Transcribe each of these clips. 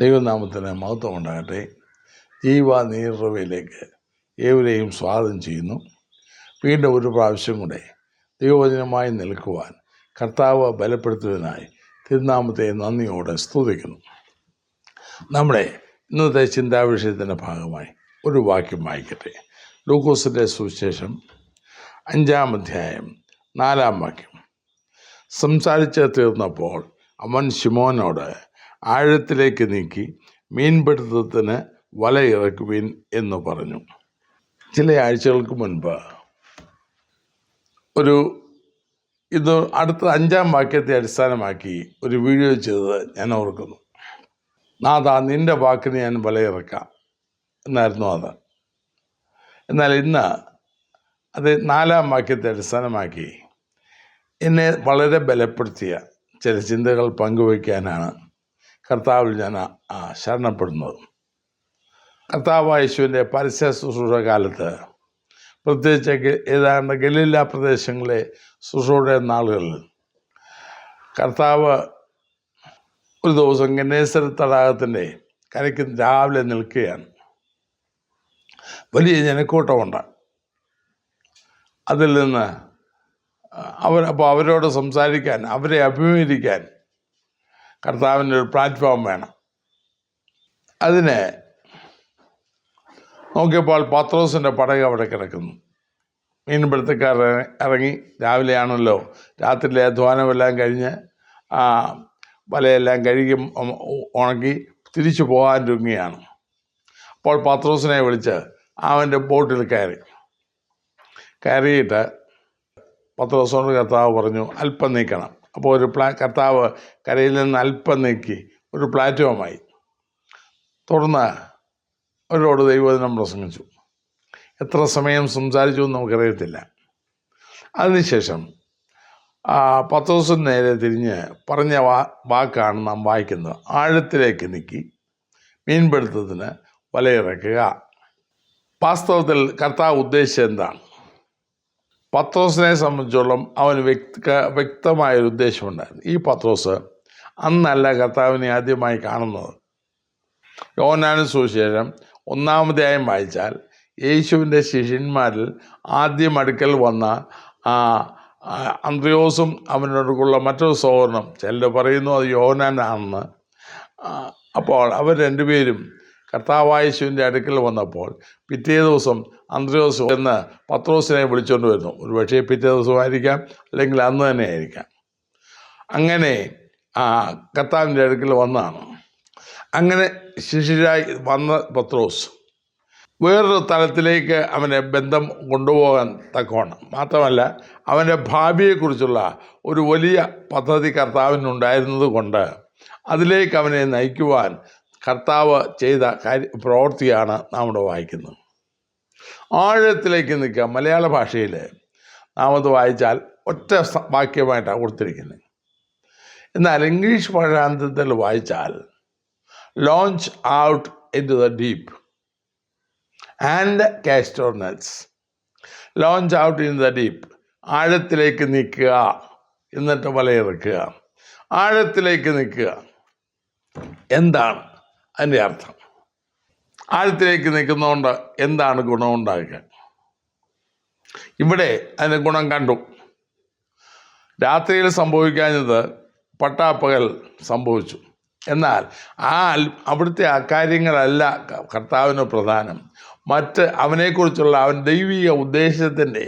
ദൈവനാമത്തിന് മഹത്വം ഉണ്ടാകട്ടെ. ജീവ നീർറവയിലേക്ക് ഏവരെയും സ്വാഗതം ചെയ്യുന്നു. വീണ്ടും ഒരു പ്രാവശ്യം കൂടെ ദൈവവചനമായി നിൽക്കുവാൻ കർത്താവ് ബലപ്പെടുത്തുന്നതിനായി തിരുനാമത്തെ നന്ദിയോടെ സ്തുതിക്കുന്നു. നമ്മുടെ ഇന്നത്തെ ചിന്താവിഷയത്തിൻ്റെ ഭാഗമായി ഒരു വാക്യം വായിക്കട്ടെ. ലൂക്കോസിൻ്റെ സുവിശേഷം 5-ാം അധ്യായം 4-ാം വാക്യം. സംസാരിച്ച് തീർന്നപ്പോൾ അവൻ ശിമോനോട് ആഴത്തിലേക്ക് നീക്കി മീൻപിടുത്തത്തിന് വല ഇറക്കുവിൻ എന്ന് പറഞ്ഞു. ചില ആഴ്ചകൾക്ക് മുൻപ് ഇത് അടുത്ത 5-ാം വാക്യത്തെ അടിസ്ഥാനമാക്കി ഒരു വീഡിയോ ചെയ്തത് ഞാൻ ഓർക്കുന്നു. നാഥാ, നിൻ്റെ വാക്കിന് ഞാൻ വലയിറക്കാം എന്നായിരുന്നു അത്. എന്നാൽ ഇന്ന് അത് 4-ാം വാക്യത്തെ അടിസ്ഥാനമാക്കി എന്നെ വളരെ ബലപ്പെടുത്തിയ ചില ചിന്തകൾ പങ്കുവയ്ക്കാനാണ് കർത്താവിൽ ഞാൻ ശരണപ്പെടുന്നത്. കർത്താവായ യേശുവിൻ്റെ പരസ്യ ശുശ്രൂഷ കാലത്ത്, പ്രത്യേകിച്ച് ഏതാണ്ട് ഗലീല പ്രദേശങ്ങളിലെ ശുശ്രൂഷ നാളുകളിൽ, കർത്താവ് ഒരു ദിവസം ഗന്നേസരത്ത് തടാകത്തിൻ്റെ കരയ്ക്ക് രാവിലെ നിൽക്കുകയാണ്. വലിയ ജനക്കൂട്ടമുണ്ട്. അതിൽ നിന്ന് അവരോട് സംസാരിക്കാൻ, അവരെ അഭിമുഖീകരിക്കാൻ കർത്താവിൻ്റെ ഒരു പ്ലാറ്റ്ഫോം വേണം. അതിന് നോക്കിയപ്പോൾ പത്രോസിൻ്റെ പടക് അവിടെ കിടക്കുന്നു. മീൻപിടുത്തക്കാർ ഇറങ്ങി, രാവിലെയാണല്ലോ, രാത്രിയിലെ അധ്വാനമെല്ലാം കഴിഞ്ഞ് വലയെല്ലാം കഴുകി ഉണക്കി തിരിച്ചു പോകാൻ ഒരുങ്ങുകയാണ്. അപ്പോൾ പത്രോസിനെ വിളിച്ച് അവൻ്റെ ബോട്ടിൽ കയറിയിട്ട് പത്രോസിനോട് കർത്താവ് പറഞ്ഞു, അല്പം നീക്കണം. അപ്പോൾ കർത്താവ് കരയിൽ നിന്ന് അല്പം നീക്കി ഒരു പ്ലാറ്റ്ഫോമായി. തുടർന്ന് അവരോട് ദൈവവചനം പ്രസംഗിച്ചു. എത്ര സമയം സംസാരിച്ചു എന്ന് നമുക്കറിയത്തില്ല. അതിനുശേഷം പത്രോസിന് നേരെ തിരിഞ്ഞ് പറഞ്ഞ വാക്കാണ് നാം വായിക്കുന്നത്. ആഴത്തിലേക്ക് നീക്കി മീൻപിടുത്തത്തിന് വലയിറക്കുക. വാസ്തവത്തിൽ കർത്താവ് ഉദ്ദേശിച്ചത് എന്താണ്? പത്രോസിനെ സംബന്ധിച്ചോളം അവന് വ്യക്തമായൊരു ഉദ്ദേശമുണ്ടായിരുന്നു. ഈ പത്രോസ് അന്നല്ല കർത്താവിനെ ആദ്യമായി കാണുന്നത്. യോഹന്നാൻ സുവിശേഷം 1-ാം അധ്യായം വായിച്ചാൽ യേശുവിൻ്റെ ശിഷ്യന്മാരിൽ ആദ്യം അടുക്കൽ വന്ന അന്ത്രയോസും അവനോടുള്ള മറ്റൊരു സഹോദരനും, ചിലർ പറയുന്നു അത് യോഹന്നാനാണെന്ന്. അപ്പോൾ അവർ രണ്ടുപേരും കർത്താവായ യേശുവിൻ്റെ അടുക്കൽ വന്നപ്പോൾ പിറ്റേ ദിവസം അന്ത്രയോസ് എന്ന് പത്രോസിനെ വിളിച്ചുകൊണ്ട് വരുന്നു. ഒരു പക്ഷേ പിറ്റേ ദിവസമായിരിക്കാം, അല്ലെങ്കിൽ അന്ന് തന്നെ ആയിരിക്കാം. അങ്ങനെ കർത്താവിൻ്റെ അടുക്കൽ വന്നതാണ്. അങ്ങനെ ശിഷ്യരായി വന്ന പത്രോസ് വേറൊരു തലത്തിലേക്ക് അവനെ ബന്ധം കൊണ്ടുപോകാൻ തക്കവണ്ണം, മാത്രമല്ല അവൻ്റെ ഭാവിയെക്കുറിച്ചുള്ള ഒരു വലിയ പദ്ധതി കർത്താവിനുണ്ടായിരുന്നത് കൊണ്ട് അതിലേക്ക് അവനെ നയിക്കുവാൻ കർത്താവ് ചെയ്ത പ്രവൃത്തിയാണ് നാം ഇവിടെ വായിക്കുന്നത്. ആഴത്തിലേക്ക് നിൽക്കുക. മലയാള ഭാഷയിൽ നാം അത് വായിച്ചാൽ ഒറ്റ വാക്യമായിട്ടാണ് കൊടുത്തിരിക്കുന്നത്. എന്നാൽ ഇംഗ്ലീഷ് ഭാഷാന്തരത്തിൽ വായിച്ചാൽ launch out into the deep and cast on nets. Launch out in the deep, ആഴത്തിലേക്ക് നിൽക്കുക, എന്നിട്ട് വലയിറക്കുക. ആഴത്തിലേക്ക് നിൽക്കുക എന്താണ് അതിൻ്റെ അർത്ഥം? ആഴത്തിലേക്ക് നിൽക്കുന്നതുകൊണ്ട് എന്താണ് ഗുണമുണ്ടാകുക? ഇവിടെ അതിന് ഗുണം കണ്ടു. രാത്രിയിൽ സംഭവിക്കാഞ്ഞത് പട്ടാപ്പകൽ സംഭവിച്ചു. എന്നാൽ അവിടുത്തെ കാര്യങ്ങളല്ല കർത്താവിന് പ്രധാനം. മറ്റ് അവനെക്കുറിച്ചുള്ള അവൻ ദൈവിക ഉദ്ദേശത്തിൻ്റെ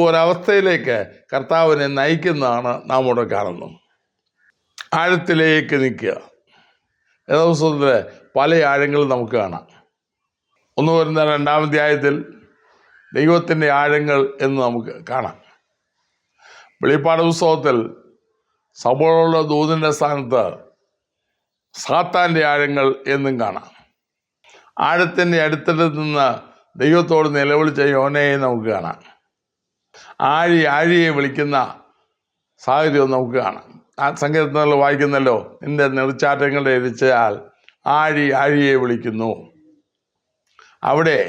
ഒരവസ്ഥയിലേക്ക് കർത്താവിനെ നയിക്കുന്നതാണ് നാം ഇവിടെ കാണുന്നത്. ആഴത്തിലേക്ക് നിൽക്കുക. ദിവസത്തിൽ പല ആഴങ്ങളും നമുക്ക് കാണാം. 1 കൊരിന്ത്യർ 2-ാം അധ്യായത്തിൽ ദൈവത്തിൻ്റെ ആഴങ്ങൾ എന്ന് നമുക്ക് കാണാം. വെളിപ്പാട് പുസ്തകത്തിൽ സഭകളുടെ ദൂതൻ്റെ സ്ഥാനത്ത് സാത്താൻ്റെ ആഴങ്ങൾ എന്നും കാണാം. ആഴത്തിൻ്റെ അടുത്തടുത്ത് നിന്ന് ദൈവത്തോട് നിലവിളിച്ച യോനയെ നമുക്ക് കാണാം. ആഴിയെ വിളിക്കുന്ന സാഹചര്യം നമുക്ക് കാണാം. ആ സങ്കീർത്തനങ്ങൾ വായിക്കുന്നല്ലോ, നിന്റെ നെടുച്ചാട്ടങ്ങളുടെ ഇരിച്ചാൽ ആഴിയെ വിളിക്കുന്നു. അവിടെ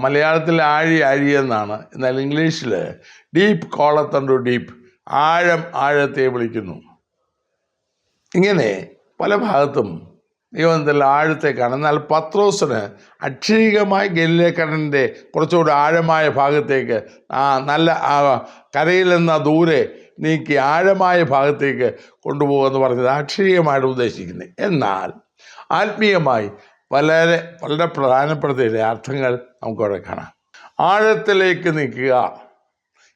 മലയാളത്തിൽ ആഴി എന്നാണ്. എന്നാൽ ഇംഗ്ലീഷിൽ ഡീപ്പ് കോളത്ത് ടു ഡീപ്പ്, ആഴത്തെ വിളിക്കുന്നു. ഇങ്ങനെ പല ഭാഗത്തും ദൈവത്തിൽ ആഴത്തേക്കാണ്. എന്നാൽ പത്രോസിന് അക്ഷരികമായി ഗലീലക്കടലിൻ്റെ കുറച്ചുകൂടി ആഴമായ ഭാഗത്തേക്ക് നല്ല കരയിൽ നിന്ന് ദൂരെ നീക്കി ആഴമായ ഭാഗത്തേക്ക് കൊണ്ടുപോകുമെന്ന് പറഞ്ഞത് അക്ഷരീയമായിട്ട് ഉദ്ദേശിക്കുന്നത്. എന്നാൽ ആത്മീയമായി വളരെ വളരെ പ്രധാനപ്പെട്ട ചില അർത്ഥങ്ങൾ നമുക്കവിടെ കാണാം. ആഴത്തിലേക്ക് നീക്കുക.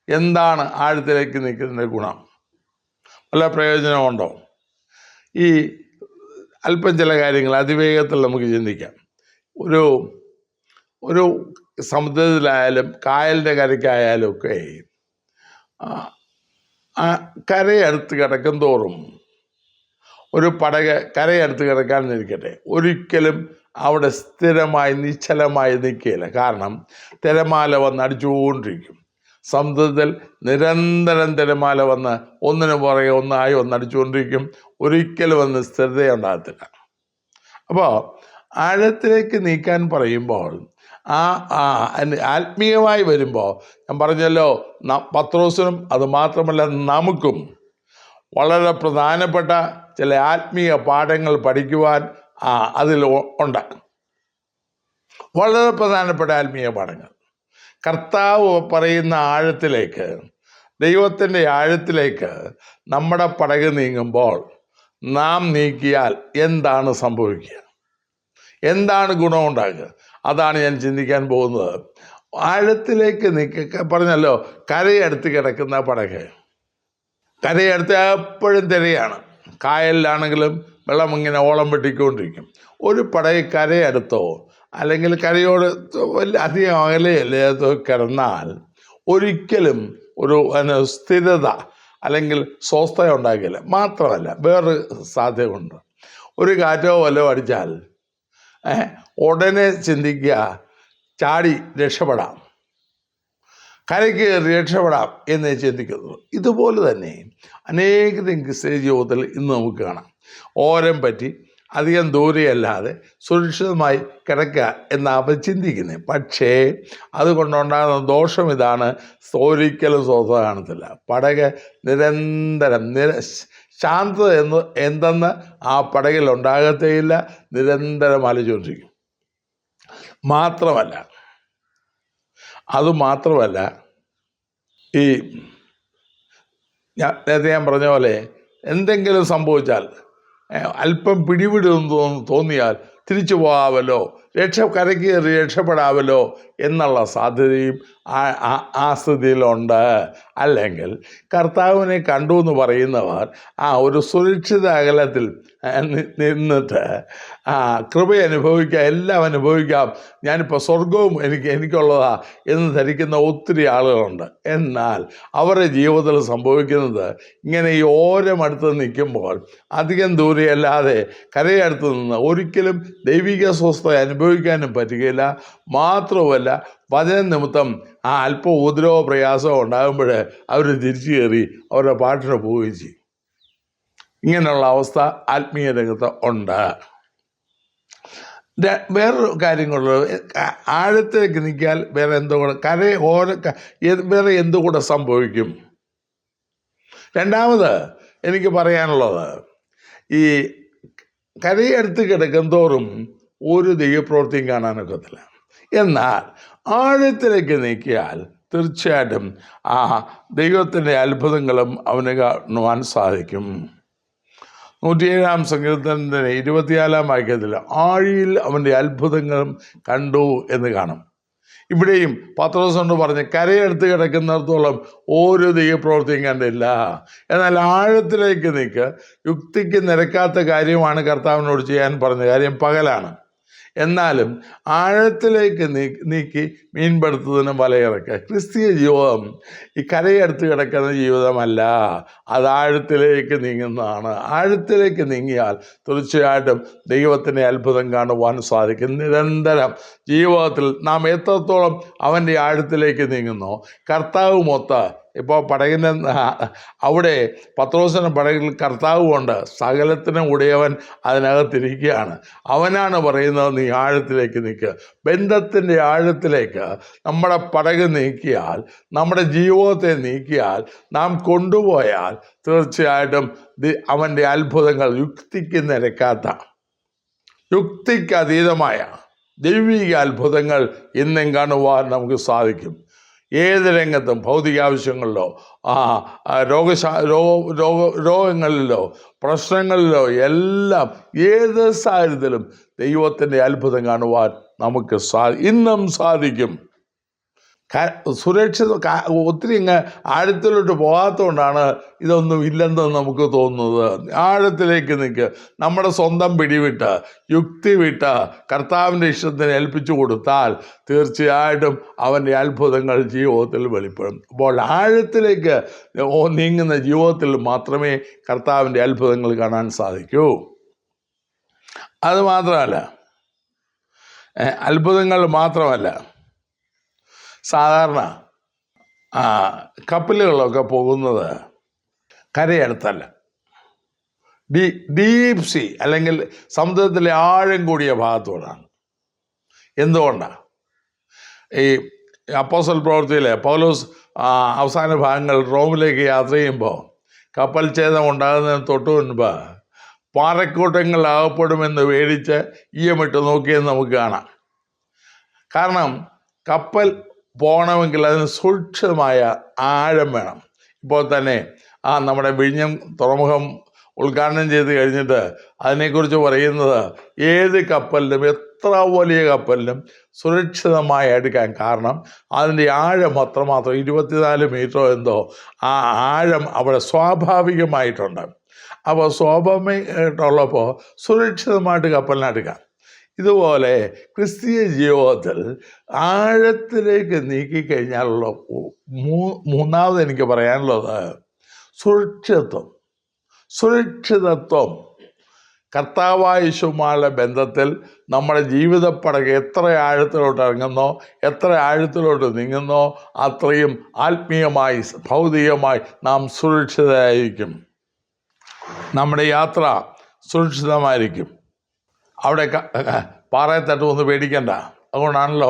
എന്താണ് ആഴത്തിലേക്ക് നീക്കുന്നതിൻ്റെ ഗുണം? വല്ല പ്രയോജനമുണ്ടോ? ഈ അല്പം ചില കാര്യങ്ങൾ അതിവേഗത്തിൽ നമുക്ക് ചിന്തിക്കാം. ഒരു സമുദ്രത്തിലായാലും കായലിൻ്റെ കരയ്ക്കായാലും ഒക്കെ കരയടുത്ത് കിടക്കും തോറും ഒരു പടക് കരയടുത്ത് കിടക്കാനിരിക്കട്ടെ, ഒരിക്കലും അവിടെ സ്ഥിരമായി നിശ്ചലമായി നിൽക്കുകയില്ല. കാരണം തിരമാല വന്ന് അടിച്ചുകൊണ്ടിരിക്കും. സമുദ്രത്തിൽ നിരന്തരം തിരമാല വന്ന് ഒന്നിനു പുറകെ ഒന്നായി ഒന്നടിച്ചുകൊണ്ടിരിക്കും. ഒരിക്കലും വന്ന് സ്ഥിരതയുണ്ടാകത്തില്ല. അപ്പോൾ ആഴത്തിലേക്ക് നീക്കാൻ പറയുമ്പോൾ ആത്മീയമായി വരുമ്പോൾ ഞാൻ പറഞ്ഞല്ലോ, പത്രോസിനും അത് മാത്രമല്ല നമുക്കും വളരെ പ്രധാനപ്പെട്ട ചില ആത്മീയ പാഠങ്ങൾ പഠിക്കുവാൻ അതിൽ ഉണ്ട്. വളരെ പ്രധാനപ്പെട്ട ആത്മീയ പാഠങ്ങൾ. കർത്താവ് പറയുന്ന ആഴത്തിലേക്ക്, ദൈവത്തിൻ്റെ ആഴത്തിലേക്ക് നമ്മുടെ പടക് നീങ്ങുമ്പോൾ നാം നീക്കിയാൽ എന്താണ് സംഭവിക്കുക? എന്താണ് ഗുണമുണ്ടാകുക? അതാണ് ഞാൻ ചിന്തിക്കാൻ പോകുന്നത്. ആഴത്തിലേക്ക് പറഞ്ഞല്ലോ, കരയടുത്ത് കിടക്കുന്ന പടക്, കരയടുത്ത് എപ്പോഴും തിരയാണ്. കായലിലാണെങ്കിലും വെള്ളം ഇങ്ങനെ ഓളം വെട്ടിക്കൊണ്ടിരിക്കും. ഒരു പടക് കരയടുത്തോ അല്ലെങ്കിൽ കരയോട് വലിയ അധികം അകലെയല്ലേ കിടന്നാൽ ഒരിക്കലും ഒരു സ്ഥിരത അല്ലെങ്കിൽ സ്വസ്ഥത ഉണ്ടാകില്ല. മാത്രമല്ല വേറൊരു സാധ്യതയുണ്ട്. ഒരു കാറ്റോ വല്ലതും അടിച്ചാൽ ഉടനെ ചിന്തിക്കുക, ചാടി രക്ഷപ്പെടാം, കരയ്ക്ക് രക്ഷപ്പെടാം എന്ന് ചിന്തിക്കുന്നത്. ഇതുപോലെ തന്നെ അനേകം ക്രിസ്തീയ ജീവിതത്തിൽ ഇന്ന് നമുക്ക് കാണാം. ഓരം പറ്റി അധികം ദൂരെയല്ലാതെ സുരക്ഷിതമായി കിടക്കുക എന്നാണ് ചിന്തിക്കുന്നത്. പക്ഷേ അതുകൊണ്ടുണ്ടാകുന്ന ദോഷം ഇതാണ്, ഒരിക്കലും സ്വസ്ഥത കാണത്തില്ല. പടക് നിരന്തരം ശാന്തത എന്തെന്ന് ആ പടകിൽ ഉണ്ടാകത്തേയില്ല. നിരന്തരം ആലോചിച്ചുകൊണ്ടിരിക്കും. അതുമാത്രമല്ല ഈ നേരത്തെ ഞാൻ പറഞ്ഞ പോലെ എന്തെങ്കിലും സംഭവിച്ചാൽ, അല്പം പിടിവിടുന്നു തോന്നിയാൽ തിരിച്ചു പോകാമല്ലോ, കരയ്ക്ക് രക്ഷപ്പെടാമല്ലോ എന്നുള്ള സാധ്യതയും ആ സ്ഥിതിയിലുണ്ട്. അല്ലെങ്കിൽ കർത്താവിനെ കണ്ടു എന്ന് പറയുന്നവർ ഒരു സുരക്ഷിത അകലത്തിൽ നിന്നിട്ട് കൃപ അനുഭവിക്കാം, എല്ലാം അനുഭവിക്കാം, ഞാനിപ്പോൾ സ്വർഗവും എനിക്കുള്ളതാ എന്ന് ധരിക്കുന്ന ഒത്തിരി ആളുകളുണ്ട്. എന്നാൽ അവരുടെ ജീവിതത്തിൽ സംഭവിക്കുന്നത് ഇങ്ങനെ ഈ ഓരമടുത്ത് നിൽക്കുമ്പോൾ അധികം ദൂരെയല്ലാതെ കരയടുത്ത് നിന്ന് ഒരിക്കലും ദൈവിക സ്വസ്ഥത അനുഭവിക്കാനും പറ്റുകയില്ല. മാത്രമല്ല വചന നിമിത്തം അല്പം ഉപദ്രവ പ്രയാസമോ ഉണ്ടാകുമ്പോൾ അവർ തിരിച്ചു കയറി അവരുടെ പാട്ടിന് പോവുകയും ചെയ്യും. ഇങ്ങനെയുള്ള അവസ്ഥ ആത്മീയ രംഗത്ത് ഉണ്ട്. വേറൊരു കാര്യങ്ങളുള്ളത്, ആഴത്തേക്ക് നിൽക്കിയാൽ വേറെ വേറെ എന്തുകൂടെ സംഭവിക്കും? രണ്ടാമത് എനിക്ക് പറയാനുള്ളത്, ഈ കരയടുത്ത് കിടക്കും തോറും ഒരു ദൈവപ്രവൃത്തിയും കാണാനൊക്കത്തില്ല. എന്നാൽ ആഴത്തിലേക്ക് നീക്കിയാൽ തീർച്ചയായിട്ടും ദൈവത്തിൻ്റെ അത്ഭുതങ്ങളും അവന് കാണുവാൻ സാധിക്കും. 107 സങ്കീർത്തനത്തിൻ്റെ 24 വാക്യത്തിൽ ആഴിയിൽ അവൻ്റെ അത്ഭുതങ്ങളും കണ്ടു എന്ന് കാണും. ഇവിടെയും പത്രോസ് കൊണ്ട് പറഞ്ഞ് കരയെടുത്ത് കിടക്കുന്നിടത്തോളം ഒരു ദൈവപ്രവൃത്തിയും കണ്ടില്ല. എന്നാൽ ആഴത്തിലേക്ക് നീക്ക്. യുക്തിക്ക് നിരക്കാത്ത കാര്യമാണ് കർത്താവിനോട് ചെയ്യാൻ പറഞ്ഞ കാര്യം. പകലാണ്. എന്നാലും ആഴത്തിലേക്ക് നീക്കി മീൻപിടുത്തത്തിന് വലയിറക്കുക. ക്രിസ്തീയ ജീവിതം ഈ കരയടുത്ത് കിടക്കുന്ന ജീവിതമല്ല, അത് ആഴത്തിലേക്ക് നീങ്ങുന്നതാണ്. ആഴത്തിലേക്ക് നീങ്ങിയാൽ തീർച്ചയായിട്ടും ദൈവത്തിൻ്റെ അത്ഭുതം കാണുവാൻ സാധിക്കും. നിരന്തരം ജീവിതത്തിൽ നാം എത്രത്തോളം അവൻ്റെ ആഴത്തിലേക്ക് നീങ്ങുന്നോ, കർത്താവുമൊത്ത് ഇപ്പോൾ പടകിൻ്റെ അവിടെ പത്രോസിൻ്റെ പടകിൽ കർത്താവുമുണ്ട്, സകലത്തിനും ഉടയവൻ അതിനകത്തിരിക്കുകയാണ്. അവനാണ് പറയുന്നത്, നീ ആഴത്തിലേക്ക് നിൽക്കുക. ബന്ധത്തിൻ്റെ ആഴത്തിലേക്ക് നമ്മുടെ പടക് നീക്കിയാൽ, നമ്മുടെ ജീവിതത്തെ നീക്കിയാൽ, നാം കൊണ്ടുപോയാൽ തീർച്ചയായിട്ടും അവൻ്റെ അത്ഭുതങ്ങൾ യുക്തിക്ക് നിരക്കാത്ത, യുക്തിക്ക് അതീതമായ ദൈവിക അത്ഭുതങ്ങൾ ഇന്നും കാണുവാൻ നമുക്ക് സാധിക്കും. ഏത് രംഗത്തും, ഭൗതികാവശ്യങ്ങളിലോ രോഗങ്ങളിലോ പ്രശ്നങ്ങളിലോ എല്ലാം ഏത് സാഹചര്യത്തിലും ദൈവത്തിൻ്റെ അത്ഭുതം കാണുവാൻ നമുക്ക് ഇന്നും സാധിക്കും. സുരക്ഷിത ഒത്തിരി ഇങ്ങ് ആഴത്തിലോട്ട് പോകാത്തതുകൊണ്ടാണ് ഇതൊന്നും ഇല്ലെന്ന് നമുക്ക് തോന്നുന്നത്. ആഴത്തിലേക്ക് നിൽക്കുക. നമ്മുടെ സ്വന്തം പിടിവിട്ട്, യുക്തി വിട്ട് കർത്താവിൻ്റെ ഇഷ്ടത്തിന് ഏൽപ്പിച്ചു കൊടുത്താൽ തീർച്ചയായിട്ടും അവൻ്റെ അത്ഭുതങ്ങൾ ജീവിതത്തിൽ വെളിപ്പെടും. അപ്പോൾ ആഴത്തിലേക്ക് നീങ്ങുന്ന ജീവിതത്തിൽ മാത്രമേ കർത്താവിൻ്റെ അത്ഭുതങ്ങൾ കാണാൻ സാധിക്കൂ. അതുമാത്രമല്ല, അത്ഭുതങ്ങൾ മാത്രമല്ല, സാധാരണ കപ്പലുകളൊക്കെ പോകുന്നത് കരയടുത്തല്ല, ഡീപ് സീ അല്ലെങ്കിൽ സമുദ്രത്തിലെ ആഴം കൂടിയ ഭാഗത്തോടാണ്. എന്തുകൊണ്ടാണ്? ഈ അപ്പോസ്തല പ്രവൃത്തിയിലെ പൗലോസ് അവസാന ഭാഗങ്ങൾ റോമിലേക്ക് യാത്ര ചെയ്യുമ്പോൾ കപ്പൽ ഛേദം ഉണ്ടാകുന്നതിന് തൊട്ട് മുൻപ് പാറക്കൂട്ടങ്ങൾ അകപ്പെടുമെന്ന് പേടിച്ച് ഈയമിട്ട് നോക്കിയെന്ന് നമുക്ക് കാണാം. കാരണം കപ്പൽ പോകണമെങ്കിൽ അതിന് സുരക്ഷിതമായ ആഴം വേണം. ഇപ്പോൾ തന്നെ നമ്മുടെ വിഴിഞ്ഞം തുറമുഖം ഉദ്ഘാടനം ചെയ്ത് കഴിഞ്ഞിട്ട് അതിനെക്കുറിച്ച് പറയുന്നത്, ഏത് കപ്പലിനും, എത്ര വലിയ കപ്പലിനും സുരക്ഷിതമായി എടുക്കാൻ. കാരണം അതിൻ്റെ ആഴം അത്രമാത്രം 24 മീറ്ററോ എന്തോ ആ ആഴം അവിടെ സ്വാഭാവികമായിട്ടുണ്ട്. അപ്പോൾ സ്വാഭാവികമായിട്ടുള്ളപ്പോൾ സുരക്ഷിതമായിട്ട് കപ്പലിനെടുക്കാം. ഇതുപോലെ ക്രിസ്തീയ ജീവിതത്തിൽ ആഴത്തിലേക്ക് നീക്കിക്കഴിഞ്ഞാലുള്ള മൂന്നാമത് എനിക്ക് പറയാനുള്ളത് സുരക്ഷിതത്വം. കർത്താവായ യേശുവുമായുള്ള ബന്ധത്തിൽ നമ്മുടെ ജീവിതപ്പടക് എത്ര ആഴത്തിലോട്ട് ഇറങ്ങുന്നോ, എത്ര ആഴത്തിലോട്ട് നീങ്ങുന്നോ, അത്രയും ആത്മീയമായി, ഭൗതികമായി നാം സുരക്ഷിതരായിരിക്കും. നമ്മുടെ യാത്ര സുരക്ഷിതമായിരിക്കും. അവിടെ പാറയെ തട്ടുമെന്ന് പേടിക്കണ്ട. അതുകൊണ്ടാണല്ലോ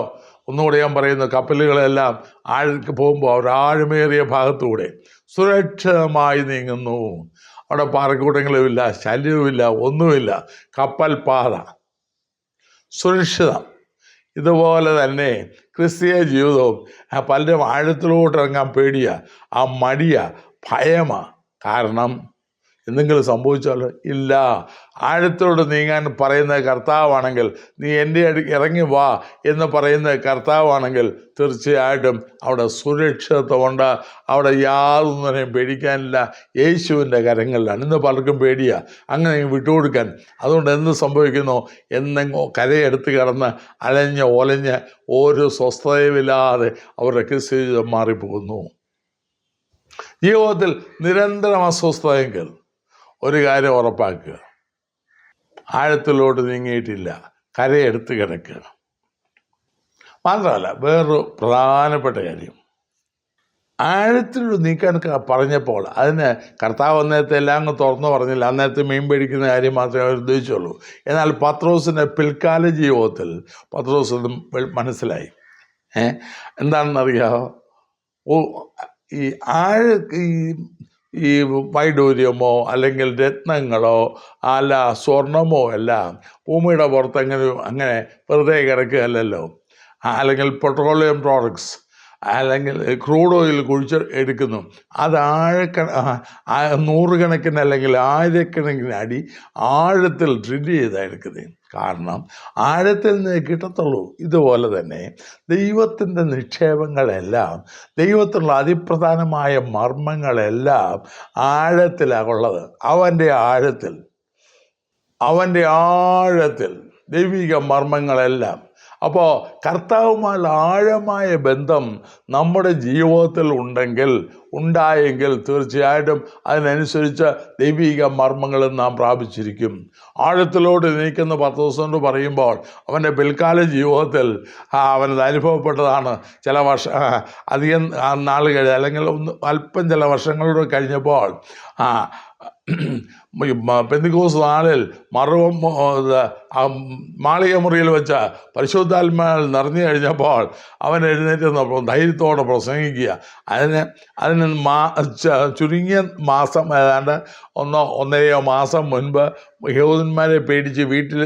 ഒന്നുകൂടെ ഞാൻ പറയുന്നത്, കപ്പലുകളെല്ലാം ആഴക്ക് പോകുമ്പോൾ അവർ ആഴമേറിയ ഭാഗത്തൂടെ സുരക്ഷിതമായി നീങ്ങുന്നു. അവിടെ പാറക്കൂട്ടങ്ങളുമില്ല, ശല്യവുമില്ല, ഒന്നുമില്ല. കപ്പൽ പാത സുരക്ഷിതം. ഇതുപോലെ തന്നെ ക്രിസ്തീയ ജീവിതവും പലരും ആഴത്തിലോട്ട് ഇറങ്ങാൻ പേടിയാ, മടിയാ, ഭയമാ. കാരണം എന്തെങ്കിലും സംഭവിച്ചാലോ? ഇല്ല. ആഴത്തോട് നീങ്ങാൻ പറയുന്ന കർത്താവാണെങ്കിൽ, നീ എൻ്റെ ഇറങ്ങി വാ എന്ന് പറയുന്ന കർത്താവാണെങ്കിൽ തീർച്ചയായിട്ടും അവിടെ സുരക്ഷിതത്വമുണ്ട്. അവിടെ യാതൊന്നിനെയും പേടിക്കാനില്ല. യേശുവിൻ്റെ കരങ്ങളിലാണ്. ഇന്ന് പലർക്കും പേടിയാ അങ്ങനെ വിട്ടുകൊടുക്കാൻ. അതുകൊണ്ട് എന്ത് സംഭവിക്കുന്നു? എന്നെങ്ങോ കരയെടുത്ത് കിടന്ന് അലഞ്ഞ് ഒലഞ്ഞ് ഒരു സ്വസ്ഥതയുമില്ലാതെ അവരുടെ ക്രിസ്തീയം മാറിപ്പോകുന്നു. ജീവിതത്തിൽ നിരന്തരം അസ്വസ്ഥതയെങ്കിൽ ഒരു കാര്യം ഉറപ്പാക്കുക, ആഴത്തിലോട്ട് നീങ്ങിയിട്ടില്ല, കരയെടുത്ത് കിടക്കുക. മാത്രമല്ല, വേറൊരു പ്രധാനപ്പെട്ട കാര്യം, ആഴത്തിലോട്ട് നീക്കാൻ പറഞ്ഞപ്പോൾ അതിന് കർത്താവ് അന്നേരത്തെ എല്ലാം അങ്ങ് തുറന്നു പറഞ്ഞില്ല. അന്നേരത്തെ മീൻ പിടിക്കുന്ന കാര്യം മാത്രമേ അവർ ഉദ്ദേശിച്ചുള്ളൂ. എന്നാൽ പത്രോസിൻ്റെ പിൽക്കാല ജീവിതത്തിൽ പത്രോസ് മനസ്സിലായി. എന്താണെന്നറിയാമോ? ഈ വൈഡൂര്യമോ അല്ലെങ്കിൽ രത്നങ്ങളോ അല്ല സ്വർണമോ എല്ലാം ഭൂമിയുടെ പുറത്ത് അങ്ങനെ വെറുതെ കിടക്കുകയല്ലല്ലോ. അല്ലെങ്കിൽ പെട്രോളിയം പ്രോഡക്ട്സ് അല്ലെങ്കിൽ ക്രൂഡ് ഓയിൽ കുഴിച്ച് എടുക്കുന്നു. അത് നൂറുകണക്കിന് അല്ലെങ്കിൽ ആയിരക്കണക്കിന് അടി ആഴത്തിൽ ഡ്രില്ല് ചെയ്താണ് എടുക്കുന്നത്. കാരണം ആഴത്തിൽ നിന്ന് കിട്ടത്തുള്ളൂ. ഇതുപോലെ തന്നെ ദൈവത്തിൻ്റെ നിക്ഷേപങ്ങളെല്ലാം, ദൈവത്തിലുള്ള അതിപ്രധാനമായ മർമ്മങ്ങളെല്ലാം ആഴത്തിലാണുള്ളത്. അവൻ്റെ ആഴത്തിൽ ദൈവിക മർമ്മങ്ങളെല്ലാം അപ്പോൾ കർത്താവുമായുള്ള ആഴമായ ബന്ധം നമ്മുടെ ജീവിതത്തിൽ ഉണ്ടായെങ്കിൽ തീർച്ചയായിട്ടും അതിനനുസരിച്ച് ദൈവിക മർമ്മങ്ങളും നാം പ്രാപിച്ചിരിക്കും. ആഴത്തിലോട്ട് നീക്കുന്ന പത്രോസ് കൊണ്ട് പറയുമ്പോൾ അവൻ്റെ പിൽക്കാല ജീവിതത്തിൽ അവനത് അനുഭവപ്പെട്ടതാണ്. ചില അധികം നാൾ കഴിഞ്ഞ് അല്ലെങ്കിൽ അല്പം ചില വർഷങ്ങളോട് കഴിഞ്ഞപ്പോൾ പെന്തിക്കോസ്ത് നാളിൽ മാളിക മുറിയിൽ വെച്ച് പരിശുദ്ധാത്മാവിൽ നിറഞ്ഞു കഴിഞ്ഞപ്പോൾ അവൻ എഴുന്നേറ്റ് ധൈര്യത്തോടെ പ്രസംഗിക്കുക. അതിന് ചുരുങ്ങിയ മാസം ഏതാണ്ട് 1.5 മാസം മുൻപ് യഹൂദന്മാരെ പേടിച്ച് വീട്ടിൽ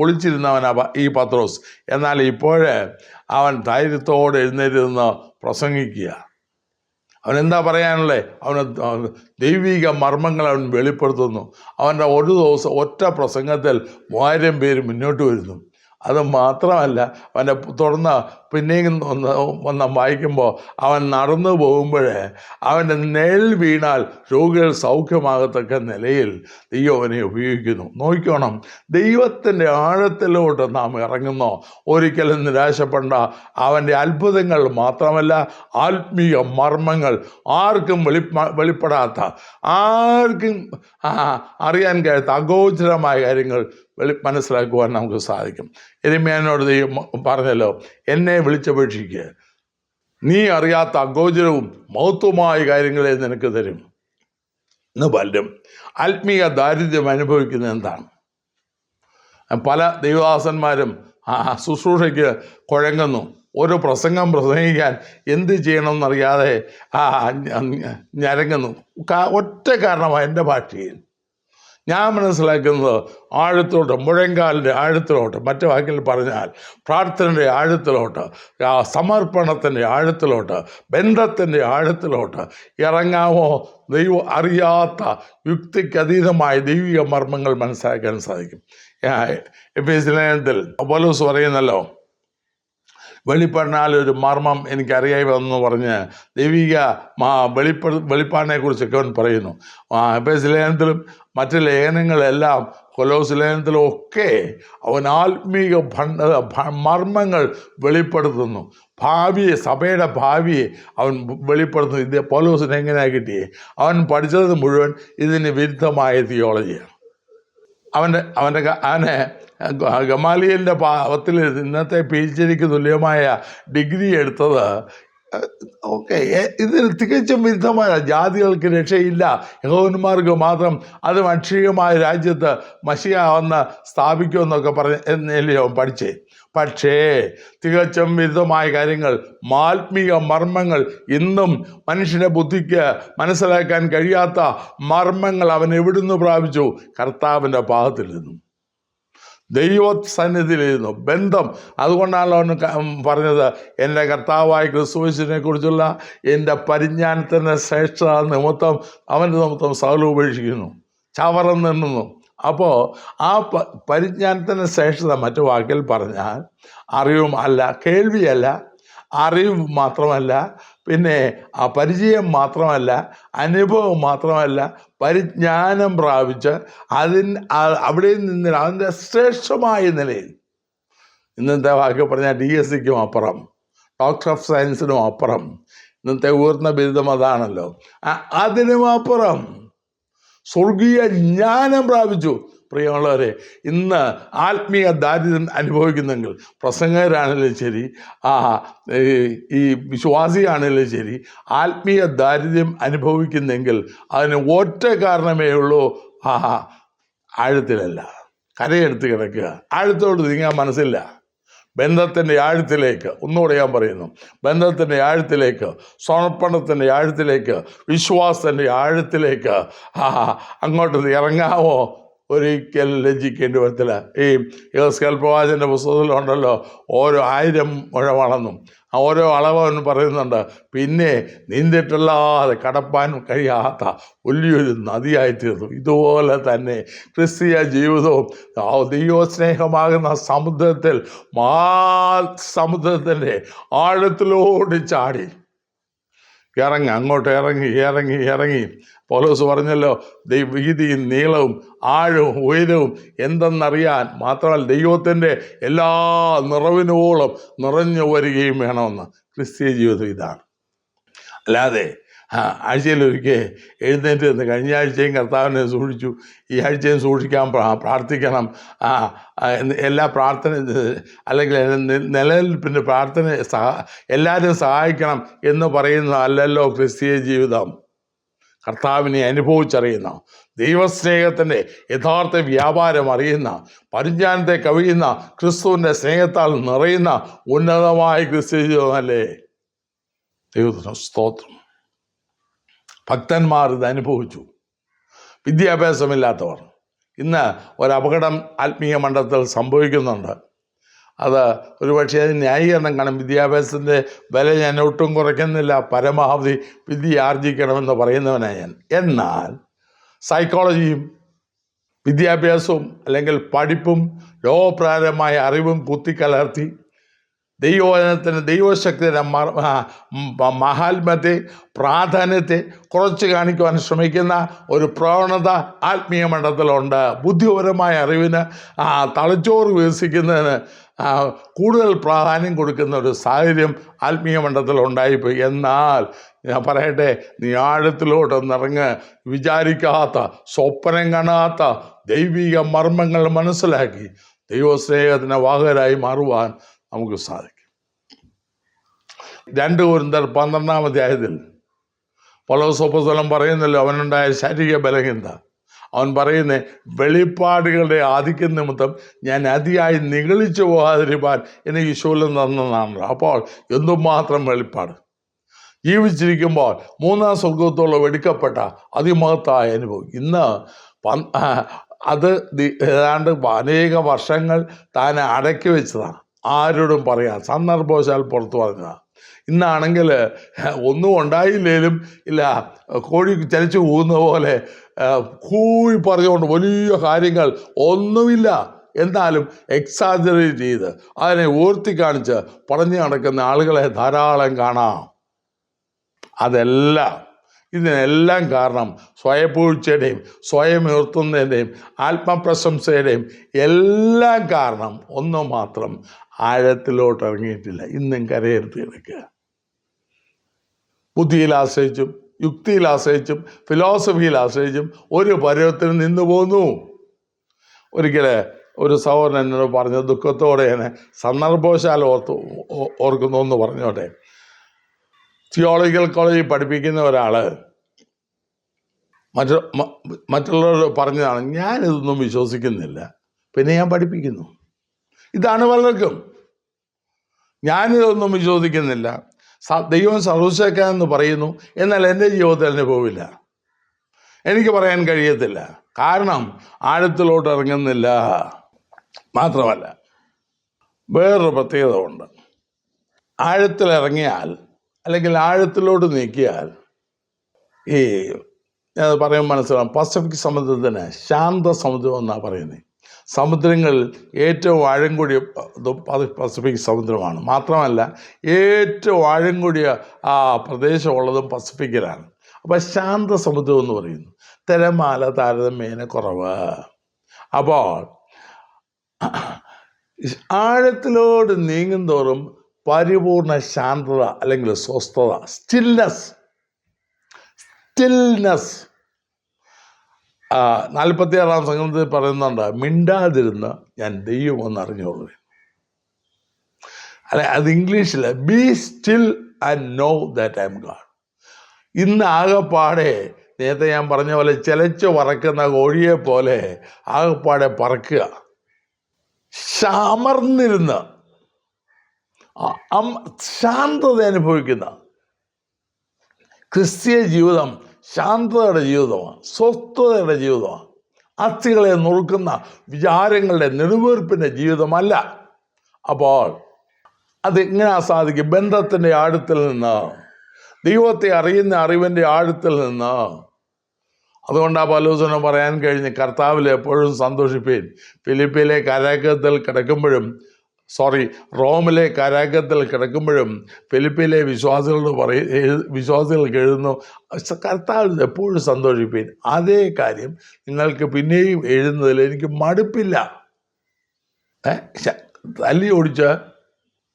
ഒളിച്ചിരുന്നവനാണ് ഈ പത്രോസ്. എന്നാൽ ഇപ്പോഴേ അവൻ ധൈര്യത്തോടെ എഴുന്നേറ്റ് നിന്ന് പ്രസംഗിക്കുക. അവനെന്താ പറയാനുള്ളത്? അവന് ദൈവിക മർമ്മങ്ങൾ അവൻ വെളിപ്പെടുത്തുന്നു. അവൻ്റെ ഒരു ദിവസം ഒറ്റ പ്രസംഗത്തിൽ 1000 പേര് മുന്നോട്ട് വരുന്നു. അത് മാത്രമല്ല, അവൻ്റെ തുടർന്ന് പിന്നെയും ഒന്ന് വായിക്കുമ്പോൾ അവൻ നടന്നു പോകുമ്പോഴേ അവൻ്റെ നിഴൽ വീണാൽ രോഗികൾ സൗഖ്യമാകത്തക്ക നിലയിൽ ദൈവം അവനെ ഉപയോഗിക്കുന്നു. നോക്കണം, ദൈവത്തിൻ്റെ ആഴത്തിലോട്ട് നാം ഇറങ്ങുന്നോ ഒരിക്കലും നിരാശപ്പെടേണ്ട. അവൻ്റെ അത്ഭുതങ്ങൾ മാത്രമല്ല, ആത്മീയ മർമ്മങ്ങൾ ആർക്കും വെളിപ്പെടാത്ത, ആർക്കും അറിയാൻ കഴിയാത്ത അഗോചരമായ കാര്യങ്ങൾ മനസ്സിലാക്കുവാൻ നമുക്ക് സാധിക്കും. യെരമ്യാവിനോട് ദൈവം പറഞ്ഞല്ലോ, എന്നെ വിളിച്ചപേക്ഷിക്കുക, നീ അറിയാത്ത അഗോചരവും മഹത്വമായ കാര്യങ്ങളെ നിനക്ക് തരും. ഇന്ന് പലരും ആത്മീയ ദാരിദ്ര്യം അനുഭവിക്കുന്നത് എന്താണ്? പല ദൈവദാസന്മാരും ശുശ്രൂഷയ്ക്ക് കുഴങ്ങുന്നു. ഓരോ പ്രസംഗിക്കാൻ എന്ത് ചെയ്യണമെന്നറിയാതെ ഞരങ്ങുന്നു. ഒറ്റ കാരണമാണ് എൻ്റെ ഭാഷയിൽ ഞാൻ മനസ്സിലാക്കുന്നത്, ആഴത്തിലോട്ട്, മുഴങ്കാലിൻ്റെ ആഴത്തിലോട്ട്, മറ്റു വാക്കിൽ പറഞ്ഞാൽ പ്രാർത്ഥനയുടെ ആഴത്തിലോട്ട്, സമർപ്പണത്തിൻ്റെ ആഴത്തിലോട്ട്, ബന്ധത്തിൻ്റെ ആഴത്തിലോട്ട് ഇറങ്ങാമോ ദൈവം അറിയാത്ത യുക്തിക്കതീതമായ ദൈവിക മർമ്മങ്ങൾ മനസ്സിലാക്കാൻ സാധിക്കും. എഫേസ്യ ലേഖനത്തിൽ പൗലോസ് പറയുന്നല്ലോ, വെളിപ്പെടാൻ ഒരു മർമ്മം എനിക്കറിയായി വന്നു പറഞ്ഞ് ദൈവിക വെളിപ്പാടിനെ കുറിച്ചൊക്കെ അവൻ പറയുന്നു. എഫേസ്യ ലേഖനത്തിലും മറ്റ് ലേഖനങ്ങളെല്ലാം, കൊലോസ് ലേഖനത്തിലും ഒക്കെ അവൻ ആത്മീക മർമ്മങ്ങൾ വെളിപ്പെടുത്തുന്നു. സഭയുടെ ഭാവിയെ അവൻ വെളിപ്പെടുത്തുന്നു. ഇത് പൗലോസിന് എങ്ങനെയാണ് കിട്ടിയേ? അവൻ പഠിച്ചത് മുഴുവൻ ഇതിന് വിരുദ്ധമായ തിയോളജിയാണ്. അവനെ ഗമാലിയലിൻ്റെ പാവത്തിൽ ഇന്നത്തെ PhD തുല്യമായ ഡിഗ്രി എടുത്തത് ഓക്കെ, ഇതിന് തികച്ചും വിരുദ്ധമായ, ജാതികൾക്ക് രക്ഷയില്ല, യഹൂദന്മാർക്ക് മാത്രം, അത് മനുഷ്യമായ രാജ്യത്ത് മശിഹ വന്ന് സ്ഥാപിക്കുമെന്നൊക്കെ പറഞ്ഞല്ലേ അവൻ പഠിച്ചേ. പക്ഷേ തികച്ചും വിരുദ്ധമായ കാര്യങ്ങൾ, ആത്മീയ മർമ്മങ്ങൾ, ഇന്നും മനുഷ്യൻ്റെ ബുദ്ധിക്ക് മനസ്സിലാക്കാൻ കഴിയാത്ത മർമ്മങ്ങൾ അവൻ എവിടുന്ന് പ്രാപിച്ചു? കർത്താവിൻ്റെ പാദത്തിൽ നിന്നും, ദൈവസന്നിധിയിലിരുന്നു. ബന്ധം. അതുകൊണ്ടാണല്ലോ അവൻ പറഞ്ഞത്, എൻ്റെ കർത്താവായ ക്രിസ്തുവിനെ കുറിച്ചുള്ള എൻ്റെ പരിജ്ഞാനത്തിൻ്റെ ശ്രേഷ്ഠത നിമിത്തം അവൻ്റെ നിമിത്തം സകലം ഉപേക്ഷിക്കുന്നു, ചവറം നിന്നുന്നു. അപ്പോൾ ആ പരിജ്ഞാനത്തിൻ്റെ ശ്രേഷ്ഠത, മറ്റു വാക്കിൽ പറഞ്ഞാൽ അറിവും അല്ല, കേൾവിയല്ല, അറിവ് മാത്രമല്ല, പിന്നെ ആ പരിചയം മാത്രമല്ല, അനുഭവം മാത്രമല്ല, പരിജ്ഞാനം പ്രാപിച്ച് അവിടെ നിന്ന് അതിൻ്റെ ശ്രേഷ്ഠമായ നിലയിൽ, ഇന്നത്തെ വാക്ക് പറഞ്ഞാൽ DSCക്കും അപ്പുറം, ഡോക്ടർ ഓഫ് സയൻസിനും അപ്പുറം, ഇന്നത്തെ ഉയർന്ന ബിരുദം അതാണല്ലോ, അതിനും അപ്പുറം സ്വർഗീയ ജ്ഞാനം പ്രാപിച്ചു. പ്രിയമുള്ളവരെ, ഇന്ന് ആത്മീയ ദാരിദ്ര്യം അനുഭവിക്കുന്നെങ്കിൽ, പ്രസംഗകരാണെങ്കിലും ശരി, ഈ വിശ്വാസിയാണെങ്കിലും ശരി, ആത്മീയ ദാരിദ്ര്യം അനുഭവിക്കുന്നെങ്കിൽ അതിന് ഒറ്റ കാരണമേ ഉള്ളൂ, ആഴത്തിലല്ല, കരയെടുത്ത് കിടക്കുക, ആഴത്തോട് നീങ്ങാൻ മനസ്സില്ല. ബന്ധത്തിൻ്റെ ആഴത്തിലേക്ക്, ഒന്നുകൂടെ ഞാൻ പറയുന്നു, ബന്ധത്തിൻ്റെ ആഴത്തിലേക്ക്, സമർപ്പണത്തിൻ്റെ ആഴത്തിലേക്ക്, വിശ്വാസത്തിൻ്റെ ആഴത്തിലേക്ക് അങ്ങോട്ട് ഇറങ്ങാമോ? ഒരിക്കലും ലജ്ജിക്കേണ്ടി വരത്തില്ല. ഈ യെഹെസ്കേൽ പ്രവാചകൻ്റെ പുസ്തകത്തിലുണ്ടല്ലോ, ഓരോ 1000 മുഴ വളർന്നു. ഓരോ അളവൻ പറയുന്നുണ്ട്, പിന്നെ നീന്തിട്ടല്ലാതെ കടപ്പാൻ കഴിയാത്ത വലിയൊരു നദിയായിത്തീർന്നു. ഇതുപോലെ തന്നെ ക്രിസ്തീയ ജീവിതവും ദൈവസ്നേഹമാകുന്ന സമുദ്രത്തിൻ്റെ ആഴത്തിലോട് ചാടി അങ്ങോട്ട് ഇറങ്ങി ഇറങ്ങി ഇറങ്ങി. പൗലോസ് പറഞ്ഞല്ലോ, വീതിയും നീളവും ആഴവും ഉയരവും എന്തെന്നറിയാൻ, മാത്രമല്ല ദൈവത്തിൻ്റെ എല്ലാ നിറവിനോളം നിറഞ്ഞു വരികയും വേണമെന്ന്. ക്രിസ്തീയ ജീവിതം ഇതാണ്. അല്ലാതെ ആഴ്ചയിലൊരിക്കൽ എഴുന്നേറ്റ് നിന്ന് കഴിഞ്ഞ ആഴ്ചയും കർത്താവിനെ സൂക്ഷിച്ചു, ഈ ആഴ്ചയും സൂക്ഷിക്കാൻ പ്രാർത്ഥിക്കണം, എല്ലാ പ്രാർത്ഥന അല്ലെങ്കിൽ നിലനിൽപ്പിൻ്റെ പ്രാർത്ഥന എല്ലാവരും സഹായിക്കണം എന്ന് പറയുന്നതല്ലല്ലോ ക്രിസ്തീയ ജീവിതം. കർത്താവിനെ അനുഭവിച്ചറിയുന്ന, ദൈവസ്നേഹത്തിൻ്റെ യഥാർത്ഥ വ്യാപാരം അറിയുന്ന, പരിജ്ഞാനത്തെ കവിയുന്ന, ക്രിസ്തുവിൻ്റെ സ്നേഹത്താൽ നിറയുന്ന ഉന്നതമായ ക്രിസ്തീയ ജീവിതമല്ലേ. ദൈവത്തിന് സ്തോത്രം. ഭക്തന്മാർ ഇത് അനുഭവിച്ചു. വിദ്യാഭ്യാസമില്ലാത്തവർ. ഇന്ന് ഒരപകടം ആത്മീയ മണ്ഡലത്തിൽ സംഭവിക്കുന്നുണ്ട്. അത് ഒരുപക്ഷെ അത് ന്യായീകരണം കാണും. വിദ്യാഭ്യാസത്തിൻ്റെ വില ഞാൻ ഒട്ടും കുറയ്ക്കുന്നില്ല, പരമാവധി വിദ്യ ആർജിക്കണമെന്ന് പറയുന്നവനാണ് ഞാൻ. എന്നാൽ സൈക്കോളജിയും വിദ്യാഭ്യാസവും അല്ലെങ്കിൽ പഠിപ്പും ലോകപ്രകാരമായ അറിവും കുത്തിക്കലർത്തി ദൈവവചനത്തിന്, ദൈവശക്തിയുടെ മഹാത്മ്യത്തെ, പ്രാധാന്യത്തെ കുറച്ച് കാണിക്കുവാൻ ശ്രമിക്കുന്ന ഒരു പ്രവണത ആത്മീയ മണ്ഡലത്തിലുണ്ട്. ബുദ്ധിപരമായ അറിവിന്, തലച്ചോറ് വികസിക്കുന്നതിന് കൂടുതൽ പ്രാധാന്യം കൊടുക്കുന്ന ഒരു സാഹചര്യം ആത്മീയ മണ്ഡലത്തിൽ ഉണ്ടായിപ്പോയി. എന്നാൽ ഞാൻ പറയട്ടെ, നീ ആഴത്തിലോട്ടൊന്നിറങ്ങ്. വിചാരിക്കാത്ത, സ്വപ്നം കാണാത്ത ദൈവിക മർമ്മങ്ങൾ മനസ്സിലാക്കി ദൈവസ്നേഹത്തിന് വാഹകരായി മാറുവാൻ നമുക്ക് സാധിക്കും. 2 കൊരിന്ത്യർ 12-ാം അധ്യായത്തിൽ പൗലോസ് അപ്പോസ്തലൻ പറയുന്നല്ലോ, അവനുണ്ടായ ശാരീരിക ബലഹീനത. അവൻ പറയുന്നത്, വെളിപ്പാടുകളുടെ ആധിക്യം നിമിത്തം ഞാൻ അതിയായി നിഗളിച്ചു പോകാതിരിക്കാൻ എനിക്ക് ഈശോയിൽ തന്നതാണല്ലോ. അപ്പോൾ എന്തുമാത്രം വെളിപ്പാട്! ജീവിച്ചിരിക്കുമ്പോൾ 3-ാം സ്വർഗത്തോളം വെടിക്കപ്പെട്ട അതിമഹത്തായ അനുഭവം. ഇന്ന് അത് ഏതാണ്ട് അനേക വർഷങ്ങൾ താൻ അടക്കി വെച്ചതാണ്, ആരോടും പറയാം, സന്ദർഭവശാൽ പുറത്തു പറഞ്ഞതാണ്. ഇന്നാണെങ്കിൽ ഒന്നും ഉണ്ടായില്ലേലും ഇല്ല, കോഴി ചലിച്ചു പോകുന്ന പോലെ കൂടി പറഞ്ഞുകൊണ്ട് വലിയ കാര്യങ്ങൾ ഒന്നുമില്ല, എന്നാലും എക്സാജറേറ്റ് ചെയ്ത് അതിനെ ഉയർത്തി കാണിച്ച് പറഞ്ഞു നടക്കുന്ന ആളുകളെ ധാരാളം കാണാം. ഇതിനെല്ലാം കാരണം സ്വയപൂഴ്ചയുടെയും സ്വയം ഉയർത്തുന്നതിൻ്റെയും ആത്മപ്രശംസയുടെയും എല്ലാം കാരണം ഒന്ന് മാത്രം, ആഴത്തിലോട്ട് ഇറങ്ങിയിട്ടില്ല. ഇന്നും കരയെടുത്ത് കിടക്കുക. ബുദ്ധിയിൽ ആശ്രയിച്ചും യുക്തിയിൽ ആശ്രയിച്ചും ഫിലോസഫിയിൽ ആശ്രയിച്ചും ഒരു പരുവത്തിന് നിന്നു പോന്നു. ഒരിക്കൽ ഒരു സഹോദരൻ എന്നോട് പറഞ്ഞ ദുഃഖത്തോടെ തന്നെ സന്ദർഭവശാൽ ഓർക്കുന്നു എന്ന് പറഞ്ഞോട്ടെ. തിയോളജിക്കൽ കോളേജിൽ പഠിപ്പിക്കുന്ന ഒരാൾ മറ്റുള്ളവരോട് പറഞ്ഞതാണ്, ഞാനിതൊന്നും വിശ്വസിക്കുന്നില്ല, പിന്നെ ഞാൻ പഠിപ്പിക്കുന്നു. ഇതാണ് പലർക്കും. ഞാനിതൊന്നും വിശ്വസിക്കുന്നില്ല, ദൈവം സർവശക്തനെന്ന് പറയുന്നു, എന്നാൽ എൻ്റെ ജീവിതത്തിൽ അനുഭവമില്ല, എനിക്ക് പറയാൻ കഴിയത്തില്ല. കാരണം ആഴത്തിലോട്ട് ഇറങ്ങുന്നില്ല. മാത്രമല്ല വേറൊരു പ്രത്യേകത ഉണ്ട്. ആഴത്തിലിറങ്ങിയാൽ അല്ലെങ്കിൽ ആഴത്തിലോട്ട് നീക്കിയാൽ അത് പറയുമ്പോൾ മനസ്സിലാവും. പസഫിക് സമുദ്രത്തിന് ശാന്ത സമുദ്രം എന്നാണ് പറയുന്നത്. സമുദ്രങ്ങളിൽ ഏറ്റവും ആഴം കൂടിയ പസഫിക് സമുദ്രമാണ്. മാത്രമല്ല ഏറ്റവും ആഴം കൂടിയ പ്രദേശമുള്ളതും പസഫിക്കിലാണ്. അപ്പോൾ ശാന്ത സമുദ്രം എന്ന് പറയുന്നു. തിരമാല താരതമ്യേന കുറവ്. അപ്പോൾ ആഴത്തിലോട്ട് നീങ്ങുന്തോറും പരിപൂർണ ശാന്തത അല്ലെങ്കിൽ സ്വസ്ഥത, സ്റ്റിൽനെസ് 46-ാം സംഗമത്തിൽ പറയുന്നുണ്ട്, മിണ്ടാതിരുന്ന് ഞാൻ ദൈവമെന്ന് അറിഞ്ഞോളൂ. അല്ലെ, അത് ഇംഗ്ലീഷിൽ B still and know that I M God. ഇന്ന് ആകെപ്പാടെ നേരത്തെ ഞാൻ പറഞ്ഞ പോലെ ചിലച്ചു പറക്കുന്ന കോഴിയെ പോലെ ആകെപ്പാടെ പറക്കുക, അമർന്നിരുന്ന് ശാന്തത അനുഭവിക്കുന്ന ക്രിസ്തീയ ജീവിതം ശാന്തതയുടെ ജീവിതമാണ്, സ്വസ്ഥതയുടെ ജീവിതമാണ്. അസ്ഥികളെ നുറുക്കുന്ന വിചാരങ്ങളുടെ നെടുവീർപ്പിൻ്റെ ജീവിതമല്ല. അപ്പോൾ അതെങ്ങനെയാ സാധിക്കും? ബന്ധത്തിൻ്റെ ആഴത്തിൽ നിന്ന്, ദൈവത്തെ അറിയുന്ന അറിവിൻ്റെ ആഴത്തിൽ നിന്ന്. അതുകൊണ്ടാണ് പൗലോസിന് പറയാൻ കഴിഞ്ഞ്, കർത്താവിൽ എപ്പോഴും സന്തോഷിപ്പീൻ. ഫിലിപ്പിയിലെ കാരാഗൃഹത്തിൽ കിടക്കുമ്പോഴും റോമിലെ കാരാഗ്രഹത്തിൽ കിടക്കുമ്പോഴും ഫിലിപ്പിയിലെ വിശ്വാസികൾക്ക് എഴുതുന്നു, കർത്താവിൽ എപ്പോഴും സന്തോഷിപ്പീൻ. അതേ കാര്യം നിങ്ങൾക്ക് പിന്നെയും എഴുതുന്നതിൽ എനിക്ക് മടുപ്പില്ല. തല്ലി ഓടിച്ച്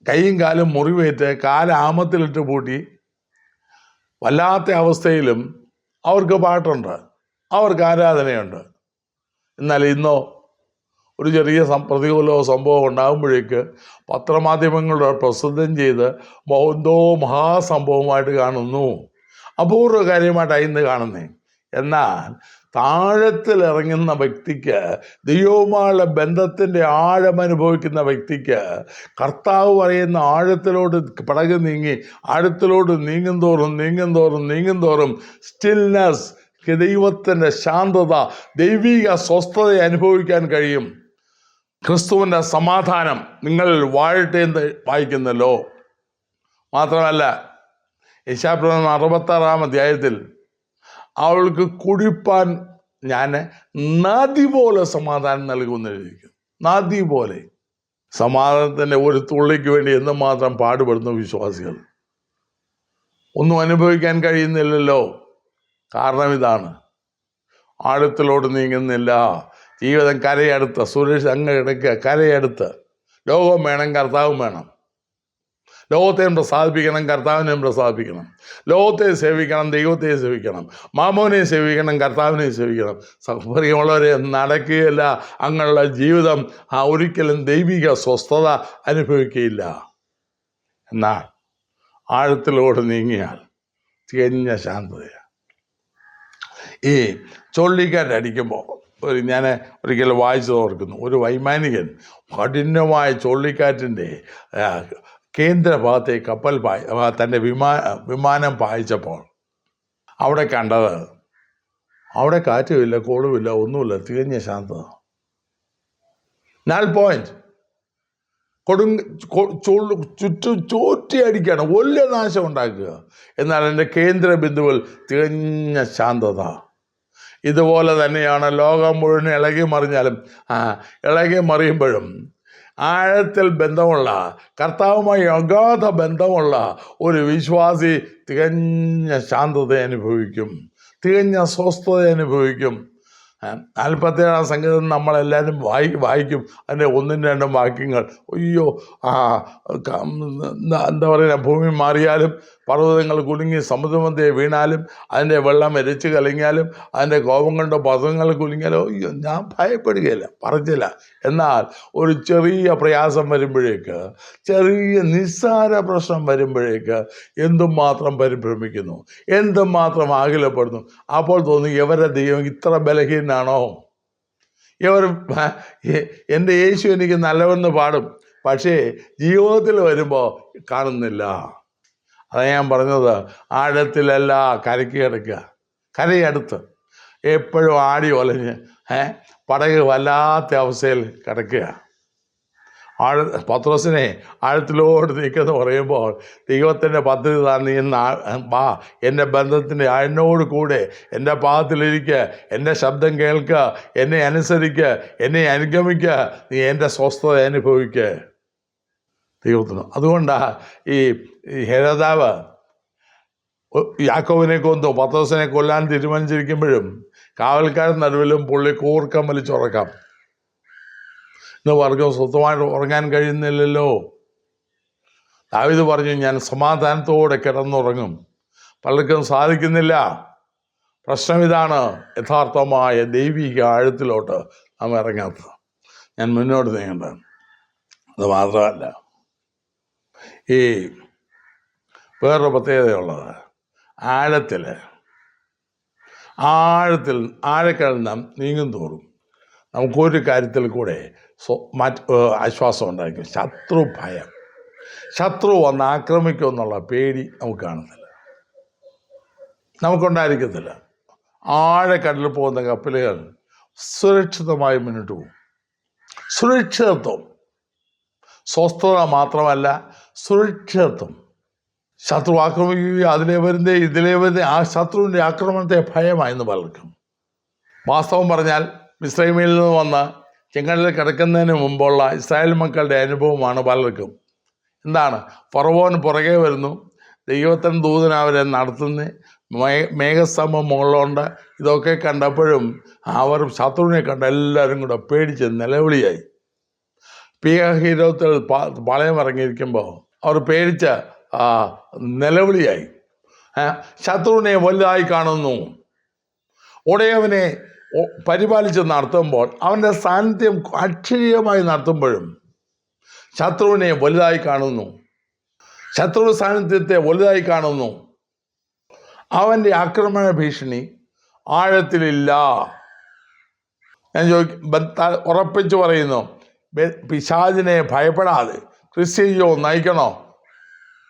കൈയും കാലും മുറിവേറ്റ് ആമത്തിലിട്ട് പൂട്ടി വല്ലാത്ത അവസ്ഥയിലും അവർക്ക് പാട്ടുണ്ട്, അവർക്ക് ആരാധനയുണ്ട്. എന്നാൽ ഇന്നോ ഒരു ചെറിയ പ്രതികൂലമോ സംഭവം ഉണ്ടാകുമ്പോഴേക്ക് പത്രമാധ്യമങ്ങളുടെ പ്രസിദ്ധം ചെയ്ത് എന്തോ മഹാസംഭവമായിട്ട് കാണുന്നു. അപൂർവ കാര്യമായിട്ടാണ് ഇന്ന് കാണുന്നേ. എന്നാൽ താഴത്തിൽ ഇറങ്ങുന്ന വ്യക്തിക്ക്, ദൈവവുമായുള്ള ബന്ധത്തിൻ്റെ ആഴം അനുഭവിക്കുന്ന വ്യക്തിക്ക്, കർത്താവ് പറയുന്ന ആഴത്തിലോട്ട് പടക് നീങ്ങി ആഴത്തിലോട്ട് നീങ്ങും തോറും സ്റ്റിൽനെസ്, ദൈവത്തിൻ്റെ ശാന്തത, ദൈവിക സ്വസ്ഥത അനുഭവിക്കാൻ കഴിയും. ക്രിസ്തുവിൻ്റെ സമാധാനം നിങ്ങളിൽ വാഴട്ടെ എന്ന് വായിക്കുന്നല്ലോ. മാത്രമല്ല യെശയ്യാപ്രവചനം 66-ാം അധ്യായത്തിൽ അവൾക്ക് കുടിപ്പാൻ ഞാൻ നദി പോലെ സമാധാനം നൽകുമെന്ന് എഴുതിയിരിക്കുന്നു. നദി പോലെ. സമാധാനത്തിൻ്റെ ഒരു തുള്ളിക്ക് വേണ്ടി എന്തുമാത്രം പാടുപെടുന്നു വിശ്വാസികൾ. ഒന്നും അനുഭവിക്കാൻ കഴിയുന്നില്ലല്ലോ. കാരണം ഇതാണ്, ആഴത്തിലോട്ട് നീങ്ങുന്നില്ല. ജീവിതം കരയടുത്ത്, സുരേഷ് അങ്ങ് കിടക്കുക, കരയടുത്ത്. ലോകം വേണം, കർത്താവും വേണം. ലോകത്തെയും പ്രസാദിപ്പിക്കണം, കർത്താവിനെയും പ്രസാദിപ്പിക്കണം. ലോകത്തെ സേവിക്കണം, ദൈവത്തെ സേവിക്കണം. മാമോനെ സേവിക്കണം, കർത്താവിനെ സേവിക്കണം. സൗകര്യമുള്ളവരെ നടക്കുകയില്ല. അങ്ങനെയുള്ള ജീവിതം ഒരിക്കലും ദൈവിക സ്വസ്ഥത അനുഭവിക്കുകയില്ല. എന്നാൽ ആഴത്തിലോട്ട് നീങ്ങിയാൽ തികഞ്ഞ ശാന്തതയാണ്. ഈ ചുഴലിക്കാറ്റടിക്കുമ്പോൾ ഞാൻ ഒരിക്കലും വായിച്ചു ഓർക്കുന്നു, ഒരു വൈമാനികൻ കഠിനമായ ചുഴലിക്കാറ്റിൻ്റെ കേന്ദ്രഭാഗത്തെ കപ്പൽ തൻ്റെ വിമാനം പായിച്ചപ്പോൾ അവിടെ കണ്ടത്, അവിടെ കാറ്റുമില്ല, കോളുമില്ല, ഒന്നുമില്ല, തികഞ്ഞ ശാന്തത. 4 പോയിന്റ് ചുറ്റും ചോറ്റിയടിക്കുകയാണ്, വലിയ നാശം ഉണ്ടാക്കുക. എന്നാൽ എൻ്റെ കേന്ദ്ര ബിന്ദുവിൽ തികഞ്ഞ ശാന്തത. ഇതുപോലെ തന്നെയാണ് ലോകം മുഴുവൻ ഇളകി മറിയുമ്പോഴും ആഴത്തിൽ ബന്ധമുള്ള, കർത്താവുമായി അഗാധ ബന്ധമുള്ള ഒരു വിശ്വാസി തികഞ്ഞ ശാന്തത അനുഭവിക്കും, തികഞ്ഞ സ്വസ്ഥത അനുഭവിക്കും. 47-ാം സംഗീതം നമ്മളെല്ലാവരും വായിക്കും. അതിൻ്റെ 1-2 വാക്യങ്ങൾ. അയ്യോ, എന്താ പറയുക, ഭൂമി മാറിയാലും, പർവ്വതങ്ങൾ കുലുങ്ങി സമുദ്രമധ്യേ വീണാലും, അതിൻ്റെ വെള്ളം എരിച്ച് കലങ്ങിയാലും, അതിൻ്റെ കോപം കൊണ്ട് പർവ്വതങ്ങൾ കുലുങ്ങിയാലും, അയ്യോ ഞാൻ ഭയപ്പെടുകയില്ല, പറഞ്ഞില്ല. എന്നാൽ ഒരു ചെറിയ പ്രയാസം വരുമ്പോഴേക്ക്, ചെറിയ നിസ്സാര പ്രശ്നം വരുമ്പോഴേക്ക് എന്തുമാത്രം പരിഭ്രമിക്കുന്നു, എന്തുമാത്രം ആകുലപ്പെടുന്നു. അപ്പോൾ തോന്നി, ഇവരുടെ ദൈവം ഇത്ര ബലഹീനാണോ? എൻ്റെ യേശു എനിക്ക് നല്ലവെന്ന് പാടും, പക്ഷേ ജീവിതത്തിൽ വരുമ്പോൾ കാണുന്നില്ല. അതാ ഞാൻ പറഞ്ഞത്, ആഴത്തിലല്ല, കരയ്ക്ക് കിടക്കുക, കരയടുത്ത്. എപ്പോഴും ആടി ഒലഞ്ഞ് പടക് വല്ലാത്ത അവസ്ഥയിൽ കിടക്കുക. പത്രോസിനെ ആഴത്തിലോട്ട് നീക്കെന്ന് പറയുമ്പോൾ ദൈവത്തിൻ്റെ പദ്ധതി നീ വാ, എൻ്റെ ബന്ധത്തിൻ്റെ എന്നോട് കൂടെ എൻ്റെ പാദത്തിലിരിക്കുക, എൻ്റെ ശബ്ദം കേൾക്കുക, എന്നെ അനുസരിക്കുക, എന്നെ അനുഗമിക്കുക, നീ എൻ്റെ സ്വസ്ഥത അനുഭവിക്കുക. ദൈവത്തിന് അതുകൊണ്ടാണ് ഈ ഹെരോദാവ് യാക്കോബിനെ കൊന്നു പത്രോസിനെ കൊല്ലാൻ തീരുമാനിച്ചിരിക്കുമ്പോഴും കാവൽക്കാരൻ നടുവിലും പുള്ളി കൂർക്കം വലിച്ചുറക്കാം. ഇന്ന് വർഗം സ്വന്തമായിട്ട് ഉറങ്ങാൻ കഴിയുന്നില്ലല്ലോ. ദാവീദ് പറഞ്ഞു, ഞാൻ സമാധാനത്തോടെ കിടന്നുറങ്ങും. പലർക്കും സാധിക്കുന്നില്ല. പ്രശ്നം ഇതാണ്, യഥാർത്ഥമായ ദൈവിക ആഴത്തിലോട്ട് നാം ഇറങ്ങാത്തത്. ഞാൻ മുന്നോട്ട് നീങ്ങേണ്ടത്. അത് മാത്രമല്ല, ഈ വേറൊരു പ്രത്യേകതയുള്ളത്, ആഴക്കടൽ നാം നീങ്ങും തോറും നമുക്കൊരു കാര്യത്തിൽ കൂടെ ആശ്വാസം ഉണ്ടായിരിക്കും. ശത്രു വന്ന് ആക്രമിക്കുമെന്നുള്ള പേടി നമുക്ക് കാണത്തില്ല, നമുക്കുണ്ടായിരിക്കത്തില്ല. ആഴക്കടലിൽ പോകുന്ന കപ്പലുകൾ സുരക്ഷിതമായി മുന്നോട്ട് പോകും. സുരക്ഷിതത്വം, സ്വസ്ഥത മാത്രമല്ല, സുരക്ഷിതത്വം. ശത്രു ആക്രമിക്കുകയും ഇതിലേ വരുന്ന ആ ശത്രുവിൻ്റെ ആക്രമണത്തെ ഭയമായെന്ന് പലർക്കും. വാസ്തവം പറഞ്ഞാൽ മിസ്രൈമിൽ നിന്ന് വന്ന ചെങ്കടലിൽ കിടക്കുന്നതിന് മുമ്പുള്ള ഇസ്രായേൽ മക്കളുടെ അനുഭവമാണ് പലർക്കും. എന്താണ്? ഫറവോൻ പുറകെ വരുന്നു, ദൈവത്തിൻ്റെ ദൂതൻ അവരെ നടത്തുന്നു, മേഘസ്തംഭം മുകളിലുണ്ട്. ഇതൊക്കെ കണ്ടപ്പോഴും അവർ ശത്രുവിനെ കണ്ട എല്ലാവരും കൂടെ പേടിച്ച് നിലവിളിയായി. ഹീരോത്തിൽ പാളയം ഇറങ്ങിയിരിക്കുമ്പോൾ അവർ പേടിച്ച് നിലവിളിയായി. ശത്രുവിനെ വലുതായി കാണുന്നു. ഉടയവനെ പരിപാലിച്ച് നടത്തുമ്പോൾ, അവൻ്റെ സാന്നിധ്യം അക്ഷരീയമായി നടത്തുമ്പോഴും ശത്രുവിനെ വലുതായി കാണുന്നു, ശത്രു സാന്നിധ്യത്തെ വലുതായി കാണുന്നു. അവൻ്റെ ആക്രമണ ഭീഷണി ആഴത്തിലില്ല. ഞാൻ ഉറപ്പിച്ചു പറയുന്നു, പിശാചിനെ ഭയപ്പെടാതെ ക്രിസ്ത്യൻ ജീവിതം നയിക്കണോ?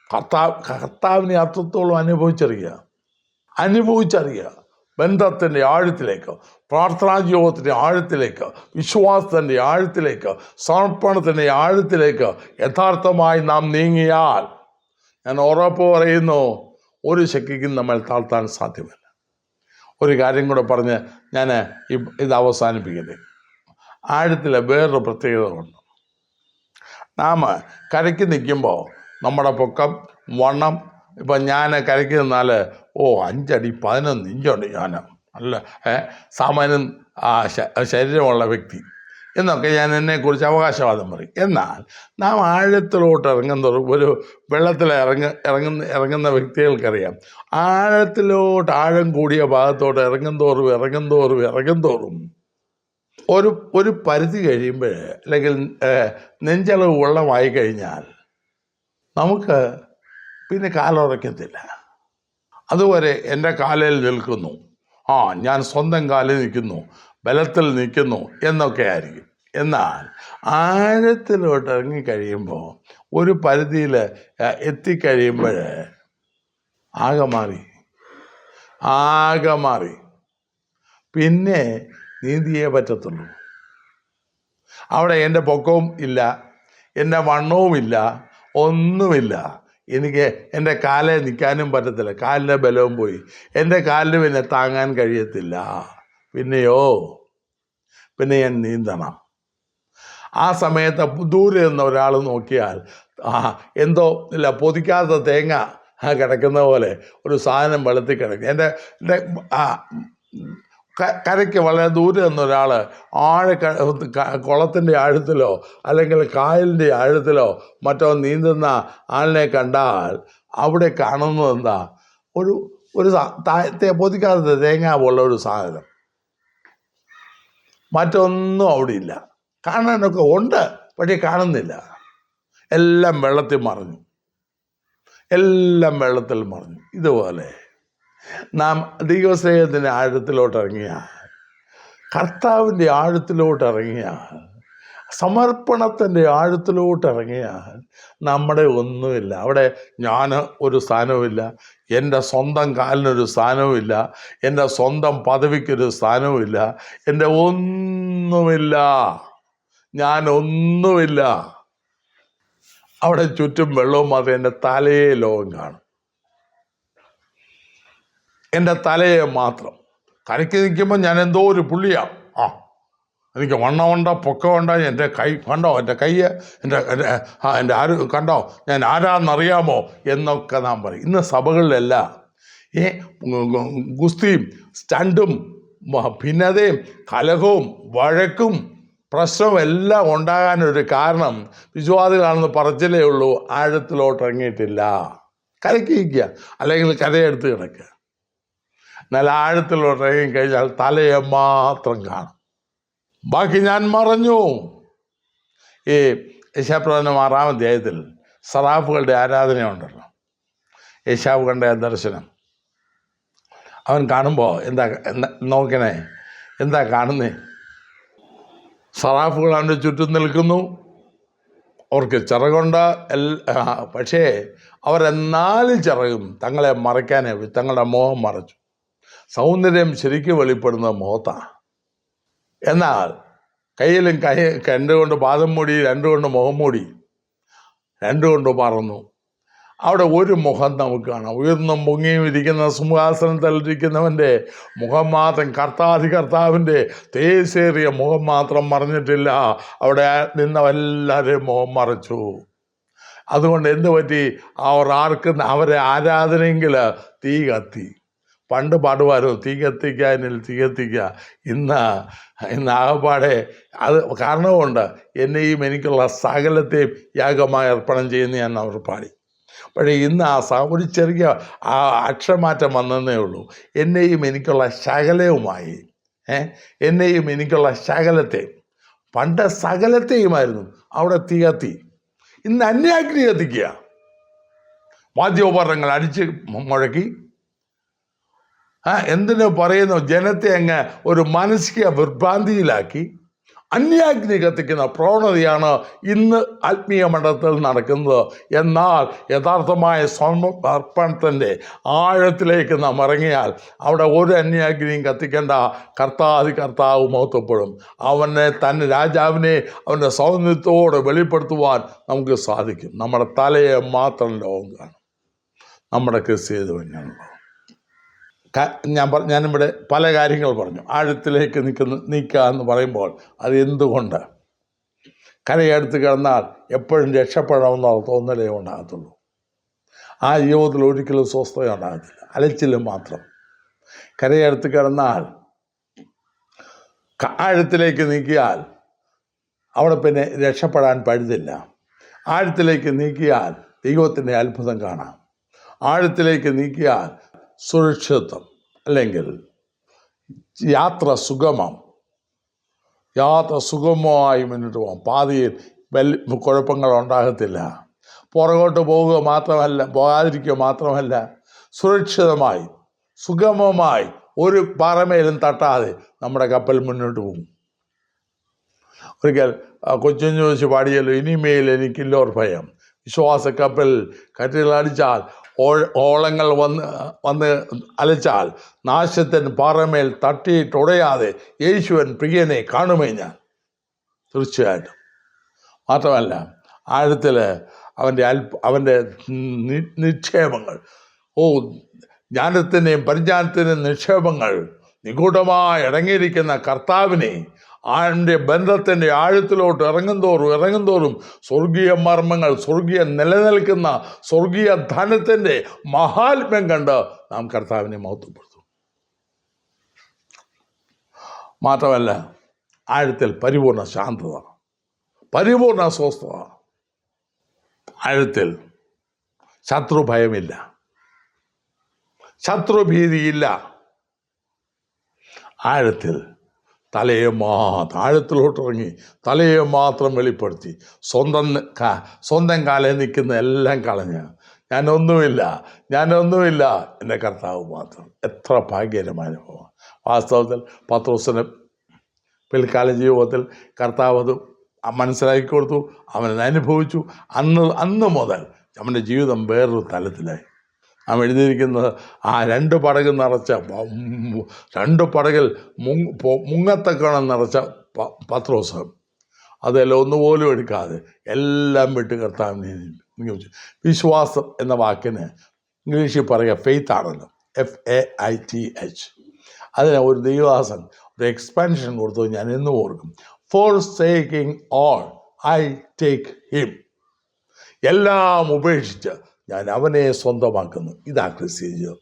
കർത്താവിനെ അത്രത്തോളം അനുഭവിച്ചറിയുക. ബന്ധത്തിൻ്റെ ആഴത്തിലേക്ക്, പ്രാർത്ഥനാ ജീവിതത്തിൻ്റെ ആഴത്തിലേക്ക്, വിശ്വാസത്തിൻ്റെ ആഴത്തിലേക്ക്, സമർപ്പണത്തിൻ്റെ ആഴത്തിലേക്ക് യഥാർത്ഥമായി നാം നീങ്ങിയാൽ, ഞാൻ ഉറപ്പ് പറയുന്നു, ഒരു ശക്തിക്കും നമ്മൾ താഴ്ത്താൻ സാധ്യമല്ല. ഒരു കാര്യം കൂടെ പറഞ്ഞ് ഞാൻ ഇത് അവസാനിപ്പിക്കുന്നത്. ആഴത്തിലെ വേറൊരു പ്രത്യേകത ഉണ്ട്. നാം കരയ്ക്ക് നിൽക്കുമ്പോൾ നമ്മുടെ പൊക്കം, വണ്ണം, ഇപ്പം ഞാൻ കരയ്ക്ക് നിന്നാൽ 5 അടി 11 ഇഞ്ചുണ്ട് ഞാൻ, നല്ല സാമാന്യം ശരീരമുള്ള വ്യക്തി എന്നൊക്കെ ഞാൻ എന്നെക്കുറിച്ച് അവകാശവാദം പറയും. എന്നാൽ നാം ആഴത്തിലോട്ട് ഇറങ്ങുന്നതോറും, ഒരു വെള്ളത്തിൽ ഇറങ്ങുന്ന വ്യക്തികൾക്കറിയാം, ആഴം കൂടിയ ഭാഗത്തോട്ട് ഇറങ്ങുന്തോറും ഒരു പരിധി കഴിയുമ്പോൾ, അല്ലെങ്കിൽ നെഞ്ചളവ് വെള്ളമായി കഴിഞ്ഞാൽ നമുക്ക് പിന്നെ കാലുറയ്ക്കത്തില്ല. അതുവരെ എൻ്റെ കാലിൽ നിൽക്കുന്നു, ഞാൻ സ്വന്തം കാലിൽ നിൽക്കുന്നു, ബലത്തിൽ നിൽക്കുന്നു എന്നൊക്കെ ആയിരിക്കും. എന്നാൽ ആഴത്തിലോട്ട് ഇറങ്ങിക്കഴിയുമ്പോൾ, ഒരു പരിധിയിൽ എത്തിക്കഴിയുമ്പോൾ ആകെ മാറി. പിന്നെ നീന്തിയേ പറ്റത്തുള്ളൂ. അവിടെ എൻ്റെ പൊക്കവും ഇല്ല, എൻ്റെ വണ്ണവും ഇല്ല, ഒന്നുമില്ല. എനിക്ക് എൻ്റെ കാലെ നിൽക്കാനും പറ്റത്തില്ല, കാലിൻ്റെ ബലവും പോയി, എൻ്റെ കാലിന് പിന്നെ താങ്ങാൻ കഴിയത്തില്ല. പിന്നെ ഞാൻ നീന്തണം. ആ സമയത്ത് ദൂരെ നിന്ന് ഒരാൾ നോക്കിയാൽ എന്തോ ഇല്ല, പൊതിക്കാത്ത തേങ്ങ കിടക്കുന്ന പോലെ ഒരു സാധനം വെള്ളത്തിൽ കിടക്കും. എൻ്റെ കരയ്ക്ക് വളരെ ദൂരെ നിന്നൊരാൾ കുളത്തിൻ്റെ ആഴത്തിലോ അല്ലെങ്കിൽ കായലിൻ്റെ ആഴത്തിലോ മറ്റോ നീന്തുന്ന ആളിനെ കണ്ടാൽ അവിടെ കാണുന്നത് എന്താ? ഒരു പൊതിക്കാത്ത തേങ്ങ പോലുള്ള ഒരു സാധനം, മറ്റൊന്നും അവിടെ ഇല്ല. കാണാനൊക്കെ ഉണ്ട്, പക്ഷേ കാണുന്നില്ല. എല്ലാം വെള്ളത്തിൽ മറിഞ്ഞു. ഇതുപോലെ നാം ദൈവസ്നേഹത്തിൻ്റെ ആഴത്തിലോട്ടിറങ്ങിയാൽ, കർത്താവിൻ്റെ ആഴത്തിലോട്ടിറങ്ങിയാൽ, സമർപ്പണത്തിൻ്റെ ആഴത്തിലോട്ടിറങ്ങിയാൽ നമ്മുടെ ഒന്നുമില്ല. അവിടെ ഞാൻ ഒരു സ്ഥാനവുമില്ല, എൻ്റെ സ്വന്തം കാലിനൊരു സ്ഥാനവുമില്ല, എൻ്റെ സ്വന്തം പദവിക്കൊരു സ്ഥാനവുമില്ല, എൻ്റെ ഒന്നുമില്ല, ഞാനൊന്നുമില്ല. അവിടെ ചുറ്റും വെള്ളവും മാത്രമേ, എൻ്റെ തലയെ ലോകം കാണും, എൻ്റെ തലയെ മാത്രം. കരയ്ക്ക് നിൽക്കുമ്പോൾ ഞാൻ എന്തോ ഒരു പുള്ളിയാണ്. എനിക്ക് വണ്ണമുണ്ട്, പൊക്കമുണ്ട്, എൻ്റെ കൈ കണ്ടോ, എൻ്റെ കയ്യ്, എൻ്റെ ആര് കണ്ടോ, ഞാൻ ആരാന്നറിയാമോ എന്നൊക്കെ നാം പറയും. ഇന്ന് സഭകളിലെല്ലാം ഗുസ്തിയും സ്റ്റണ്ടും ഭിന്നതയും കലഹവും വഴക്കും പ്രശ്നവും എല്ലാം ഉണ്ടാകാനൊരു കാരണം വിശ്വാസികളാണെന്ന് പറച്ചിലേ ഉള്ളൂ, ആഴത്തിലോട്ട് ഇറങ്ങിയിട്ടില്ല. കരയ്ക്ക് നിൽക്കുക, അല്ലെങ്കിൽ കരയെടുത്ത് കിടക്കുക. എന്നാൽ ആഴത്തിലോട്ട് ഇറങ്ങിക്കഴിഞ്ഞാൽ തലയെ മാത്രം കാണും, ബാക്കി ഞാൻ മറഞ്ഞു. ഈ യശാപ്രവചനം 6-ാം അധ്യായത്തിൽ സറാഫുകളുടെ ആരാധനയുണ്ടല്ലോ, യേശാവ് കണ്ട ദർശനം. അവൻ കാണുമ്പോൾ എന്താ നോക്കണേ, എന്താ കാണുന്നേ? സറാഫുകൾ അവൻ്റെ ചുറ്റും നിൽക്കുന്നു, അവർക്ക് ചിറകുണ്ട്, പക്ഷേ അവരെന്നാലും ചിറകും തങ്ങളെ മറയ്ക്കാനേ, തങ്ങളുടെ മുഖം മറച്ചു. സൗന്ദര്യം ശരിക്കും വെളിപ്പെടുന്ന മുഖത്താണ്. എന്നാൽ കയ്യിലും രണ്ടുകൊണ്ട് പാദം മൂടി, രണ്ടുകൊണ്ട് മുഖം മൂടി, രണ്ടുകൊണ്ട് പറന്നു. അവിടെ ഒരു മുഖം നമുക്ക് കാണാം. ഉയർന്നും പൊങ്ങിയും ഇരിക്കുന്ന സിംഹാസനത്തിലിരിക്കുന്നവൻ്റെ മുഖം മാത്രം, കർത്താവിൻ്റെ തേജസ്സേറിയ മുഖം മാത്രം മറഞ്ഞിട്ടില്ല. അവിടെ നിന്നവരെല്ലാവരെയും മുഖം മറച്ചു. അതുകൊണ്ട് എന്ത് പറ്റി? അവരെ ആരാധനയെങ്കിൽ തീ കത്തി. പണ്ട് പാടുമായിരുന്നു, തീ കത്തിക്കുക. ഇന്ന് ആകപ്പാടെ അത് കാരണമുണ്ട്. എന്നെയും എനിക്കുള്ള സകലത്തെയും യാഗമായി അർപ്പണം ചെയ്യുന്ന ഞാൻ അവർ പാടി. പക്ഷേ ഇന്ന് ഒരു ചെറിയ അക്ഷരമാറ്റം വന്നതേ ഉള്ളൂ. എന്നെയും എനിക്കുള്ള ശകലവുമായി, എന്നെയും എനിക്കുള്ള ശകലത്തെയും. പണ്ട് സകലത്തെയുമായിരുന്നു, അവിടെ തീ കത്തി. ഇന്ന് അന്യാഗ്നി കത്തിക്കുക. വാദ്യോപകരണങ്ങൾ അടിച്ച് മുഴക്കി എന്തിനു പറയുന്നു, ജനത്തെ അങ്ങ് ഒരു മാനസിക വിഭ്രാന്തിയിലാക്കി അന്യാഗ്നി കത്തിക്കുന്ന പ്രവണതയാണ് ഇന്ന് ആത്മീയ മണ്ഡലത്തിൽ നടക്കുന്നത്. എന്നാൽ യഥാർത്ഥമായ സമർപ്പണത്തിൻ്റെ ആഴത്തിലേക്ക് നാം ഇറങ്ങിയാൽ അവിടെ ഒരു അന്യാഗ്നിയും കത്തിക്കേണ്ട. കർത്താവ് മഹത്വപ്പെടും. തന്നെ രാജാവിനെ അവൻ്റെ സൗന്ദര്യത്തോടെ വെളിപ്പെടുത്തുവാൻ നമുക്ക് സാധിക്കും. നമ്മുടെ തലയെ മാത്രം ലോകം കാണും. നമ്മുടെ ക്രിസ്തീയതല്ലോ. ഞാനിവിടെ പല കാര്യങ്ങൾ പറഞ്ഞു. ആഴത്തിലേക്ക് നീക്കുക എന്ന് പറയുമ്പോൾ അത് എന്തുകൊണ്ട്? കരയെടുത്ത് കിടന്നാൽ എപ്പോഴും രക്ഷപ്പെടാമെന്ന തോന്നലേ ഉണ്ടാകത്തുള്ളൂ. ആ ജീവിതത്തിൽ ഒരിക്കലും സ്വസ്ഥത ഉണ്ടാകത്തില്ല, അലച്ചിലും മാത്രം. കരയെടുത്ത് കിടന്നാൽ, ആഴത്തിലേക്ക് നീക്കിയാൽ അവിടെ പിന്നെ രക്ഷപ്പെടാൻ പഴുതില്ല. ആഴത്തിലേക്ക് നീക്കിയാൽ ദൈവത്തിൻ്റെ അത്ഭുതം കാണാം. ആഴത്തിലേക്ക് നീക്കിയാൽ സുരക്ഷിതത്വം, അല്ലെങ്കിൽ യാത്ര സുഗമമായി മുന്നോട്ട് പോകാം. പാതിയിൽ കുഴപ്പങ്ങൾ ഉണ്ടാകത്തില്ല. പുറകോട്ട് പോകാതിരിക്കുക മാത്രമല്ല, സുരക്ഷിതമായി സുഗമമായി ഒരു പാറമേലും തട്ടാതെ നമ്മുടെ കപ്പൽ മുന്നോട്ട് പോകും. ഒരിക്കൽ കൊച്ചിൻ ചോദിച്ച് പാടിയല്ലോ, ഇനിമേൽ എനിക്കില്ലോർ ഭയം. വിശ്വാസ കപ്പൽ കറ്റിലടിച്ചാൽ, ഓളങ്ങൾ വന്ന് അലച്ചാൽ, നാശത്തിന് പാറമേൽ തട്ടിയിട്ടുടയാതെ യേശുവൻ പ്രിയനെ കാണുമേ ഞാൻ. തീർച്ചയായിട്ടും. മാത്രമല്ല, ആഴത്തിൽ അവൻ്റെ നിക്ഷേപങ്ങൾ, ജ്ഞാനത്തിൻ്റെയും പരിജ്ഞാനത്തിൻ്റെയും നിക്ഷേപങ്ങൾ നിഗൂഢമായി അടങ്ങിയിരിക്കുന്ന കർത്താവിനെ അവൻ്റെ ബന്ധത്തിൻ്റെ ആഴത്തിലോട്ട് ഇറങ്ങുന്തോറും സ്വർഗീയ മർമ്മങ്ങൾ, നിലനിൽക്കുന്ന സ്വർഗീയ ധനത്തിൻ്റെ മഹാത്മ്യം കണ്ട് നാം കർത്താവിനെ മഹത്വപ്പെടുത്തും. മാത്രമല്ല, ആഴത്തിൽ പരിപൂർണ ശാന്തത, പരിപൂർണ സ്വസ്ഥത. ആഴത്തിൽ ശത്രുഭയമില്ല, ശത്രുഭീതിയില്ല. ആഴത്തിൽ ആഴത്തിലോട്ടിറങ്ങി തലയെ മാത്രം വെളിപ്പെടുത്തി സ്വന്തം കാലിൽ നിൽക്കുന്ന എല്ലാം കളഞ്ഞ് ഞാനൊന്നുമില്ല എൻ്റെ കർത്താവ് മാത്രം. എത്ര ഭാഗ്യകരമായ അനുഭവം! വാസ്തവത്തിൽ പത്രോസിന് പിൽക്കാല ജീവിതത്തിൽ കർത്താവ് അത് മനസ്സിലാക്കി കൊടുത്തു. അവനത് അനുഭവിച്ചു. അന്ന് മുതൽ അവൻ്റെ ജീവിതം വേറൊരു തലത്തിലായി. നാം എഴുതിയിരിക്കുന്നത്, ആ 2 പടകിൽ നിറച്ച 2 പടകിൽ മുങ്ങത്തക്കണം നിറച്ച പത്രോസ് അതെല്ലാം ഒന്നുപോലും എടുക്കാതെ എല്ലാം വിട്ട് കർത്താവിനെ നിയോഗിച്ചു. വിശ്വാസം എന്ന വാക്കിന് ഇംഗ്ലീഷിൽ പറയുക ഫെയ്ത്ത് ആണല്ലോ, FAITH. അതിന് ഒരു ദൈവദാസൻ ഒരു എക്സ്പാൻഷൻ കൊടുത്തു, ഞാൻ എന്നും ഓർക്കും. Forsaking all, I take him. എല്ലാം ഉപേക്ഷിച്ച് ഞാൻ അവനെ സ്വന്തമാക്കുന്നു. ഇതാ ക്രിസ്തീയ ജീവിതം.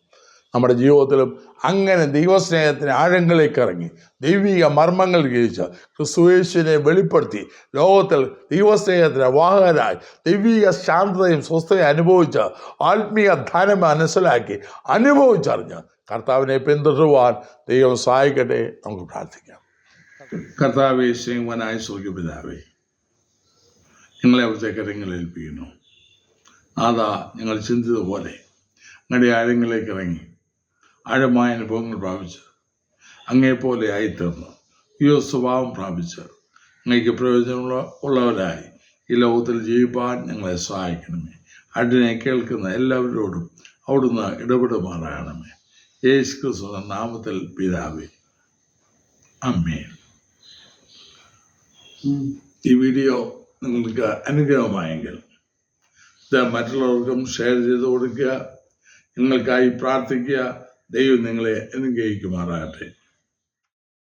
നമ്മുടെ ജീവിതത്തിലും അങ്ങനെ ദൈവസ്നേഹത്തിന് ആഴങ്ങളിലേക്ക് ഇറങ്ങി ദൈവിക മർമ്മങ്ങൾ ഗ്രഹിച്ച് ക്രിസ്തുയേശുവിനെ വെളിപ്പെടുത്തി ലോകത്തിൽ ദൈവസ്നേഹത്തിന് വാഹകരായി ദൈവിക ശാന്തതയും സ്വസ്ഥതയും അനുഭവിച്ച് ആത്മീയ ധനം മനസ്സിലാക്കി അനുഭവിച്ചറിഞ്ഞ് കർത്താവിനെ പിന്തുടരുവാൻ ദൈവം സഹായിക്കട്ടെ. നമുക്ക് പ്രാർത്ഥിക്കാം. കർത്താവേ, സ്നേഹവാനായ സ്വർഗ്ഗപിതാവേ, ഞങ്ങളെ അവിടുത്തെ കരങ്ങളിൽ ഏൽപ്പിക്കുന്നു. അതാ ഞങ്ങൾ ചിന്തിച്ചതുപോലെ അങ്ങയുടെ ആഴങ്ങളിലേക്ക് ഇറങ്ങി ആഴമായ അനുഭവങ്ങൾ പ്രാപിച്ച് അങ്ങേപ്പോലെ ആയിത്തീർന്ന് ഈ സ്വഭാവം പ്രാപിച്ച് അങ്ങേക്ക് പ്രയോജനമുള്ളവരായി ഈ ലോകത്തിൽ ജീവിപ്പാൻ ഞങ്ങളെ സഹായിക്കണമേ. അതിനെ കേൾക്കുന്ന എല്ലാവരോടും അവിടുന്ന് ഇടപെടുമാറാകണമേ. യേശു ക്രിസ്തുവിന്റെ നാമത്തിൽ പിതാവേ, ആമേൻ. ഈ വീഡിയോ നിങ്ങൾക്ക് അനുഗ്രഹമായെങ്കിൽ ഇത് മറ്റുള്ളവർക്കും ഷെയർ ചെയ്ത് കൊടുക്കുക. നിങ്ങൾക്കായി പ്രാർത്ഥിക്കുക. ദൈവം നിങ്ങളെ അനുഗ്രഹിക്കുമാറാകട്ടെ.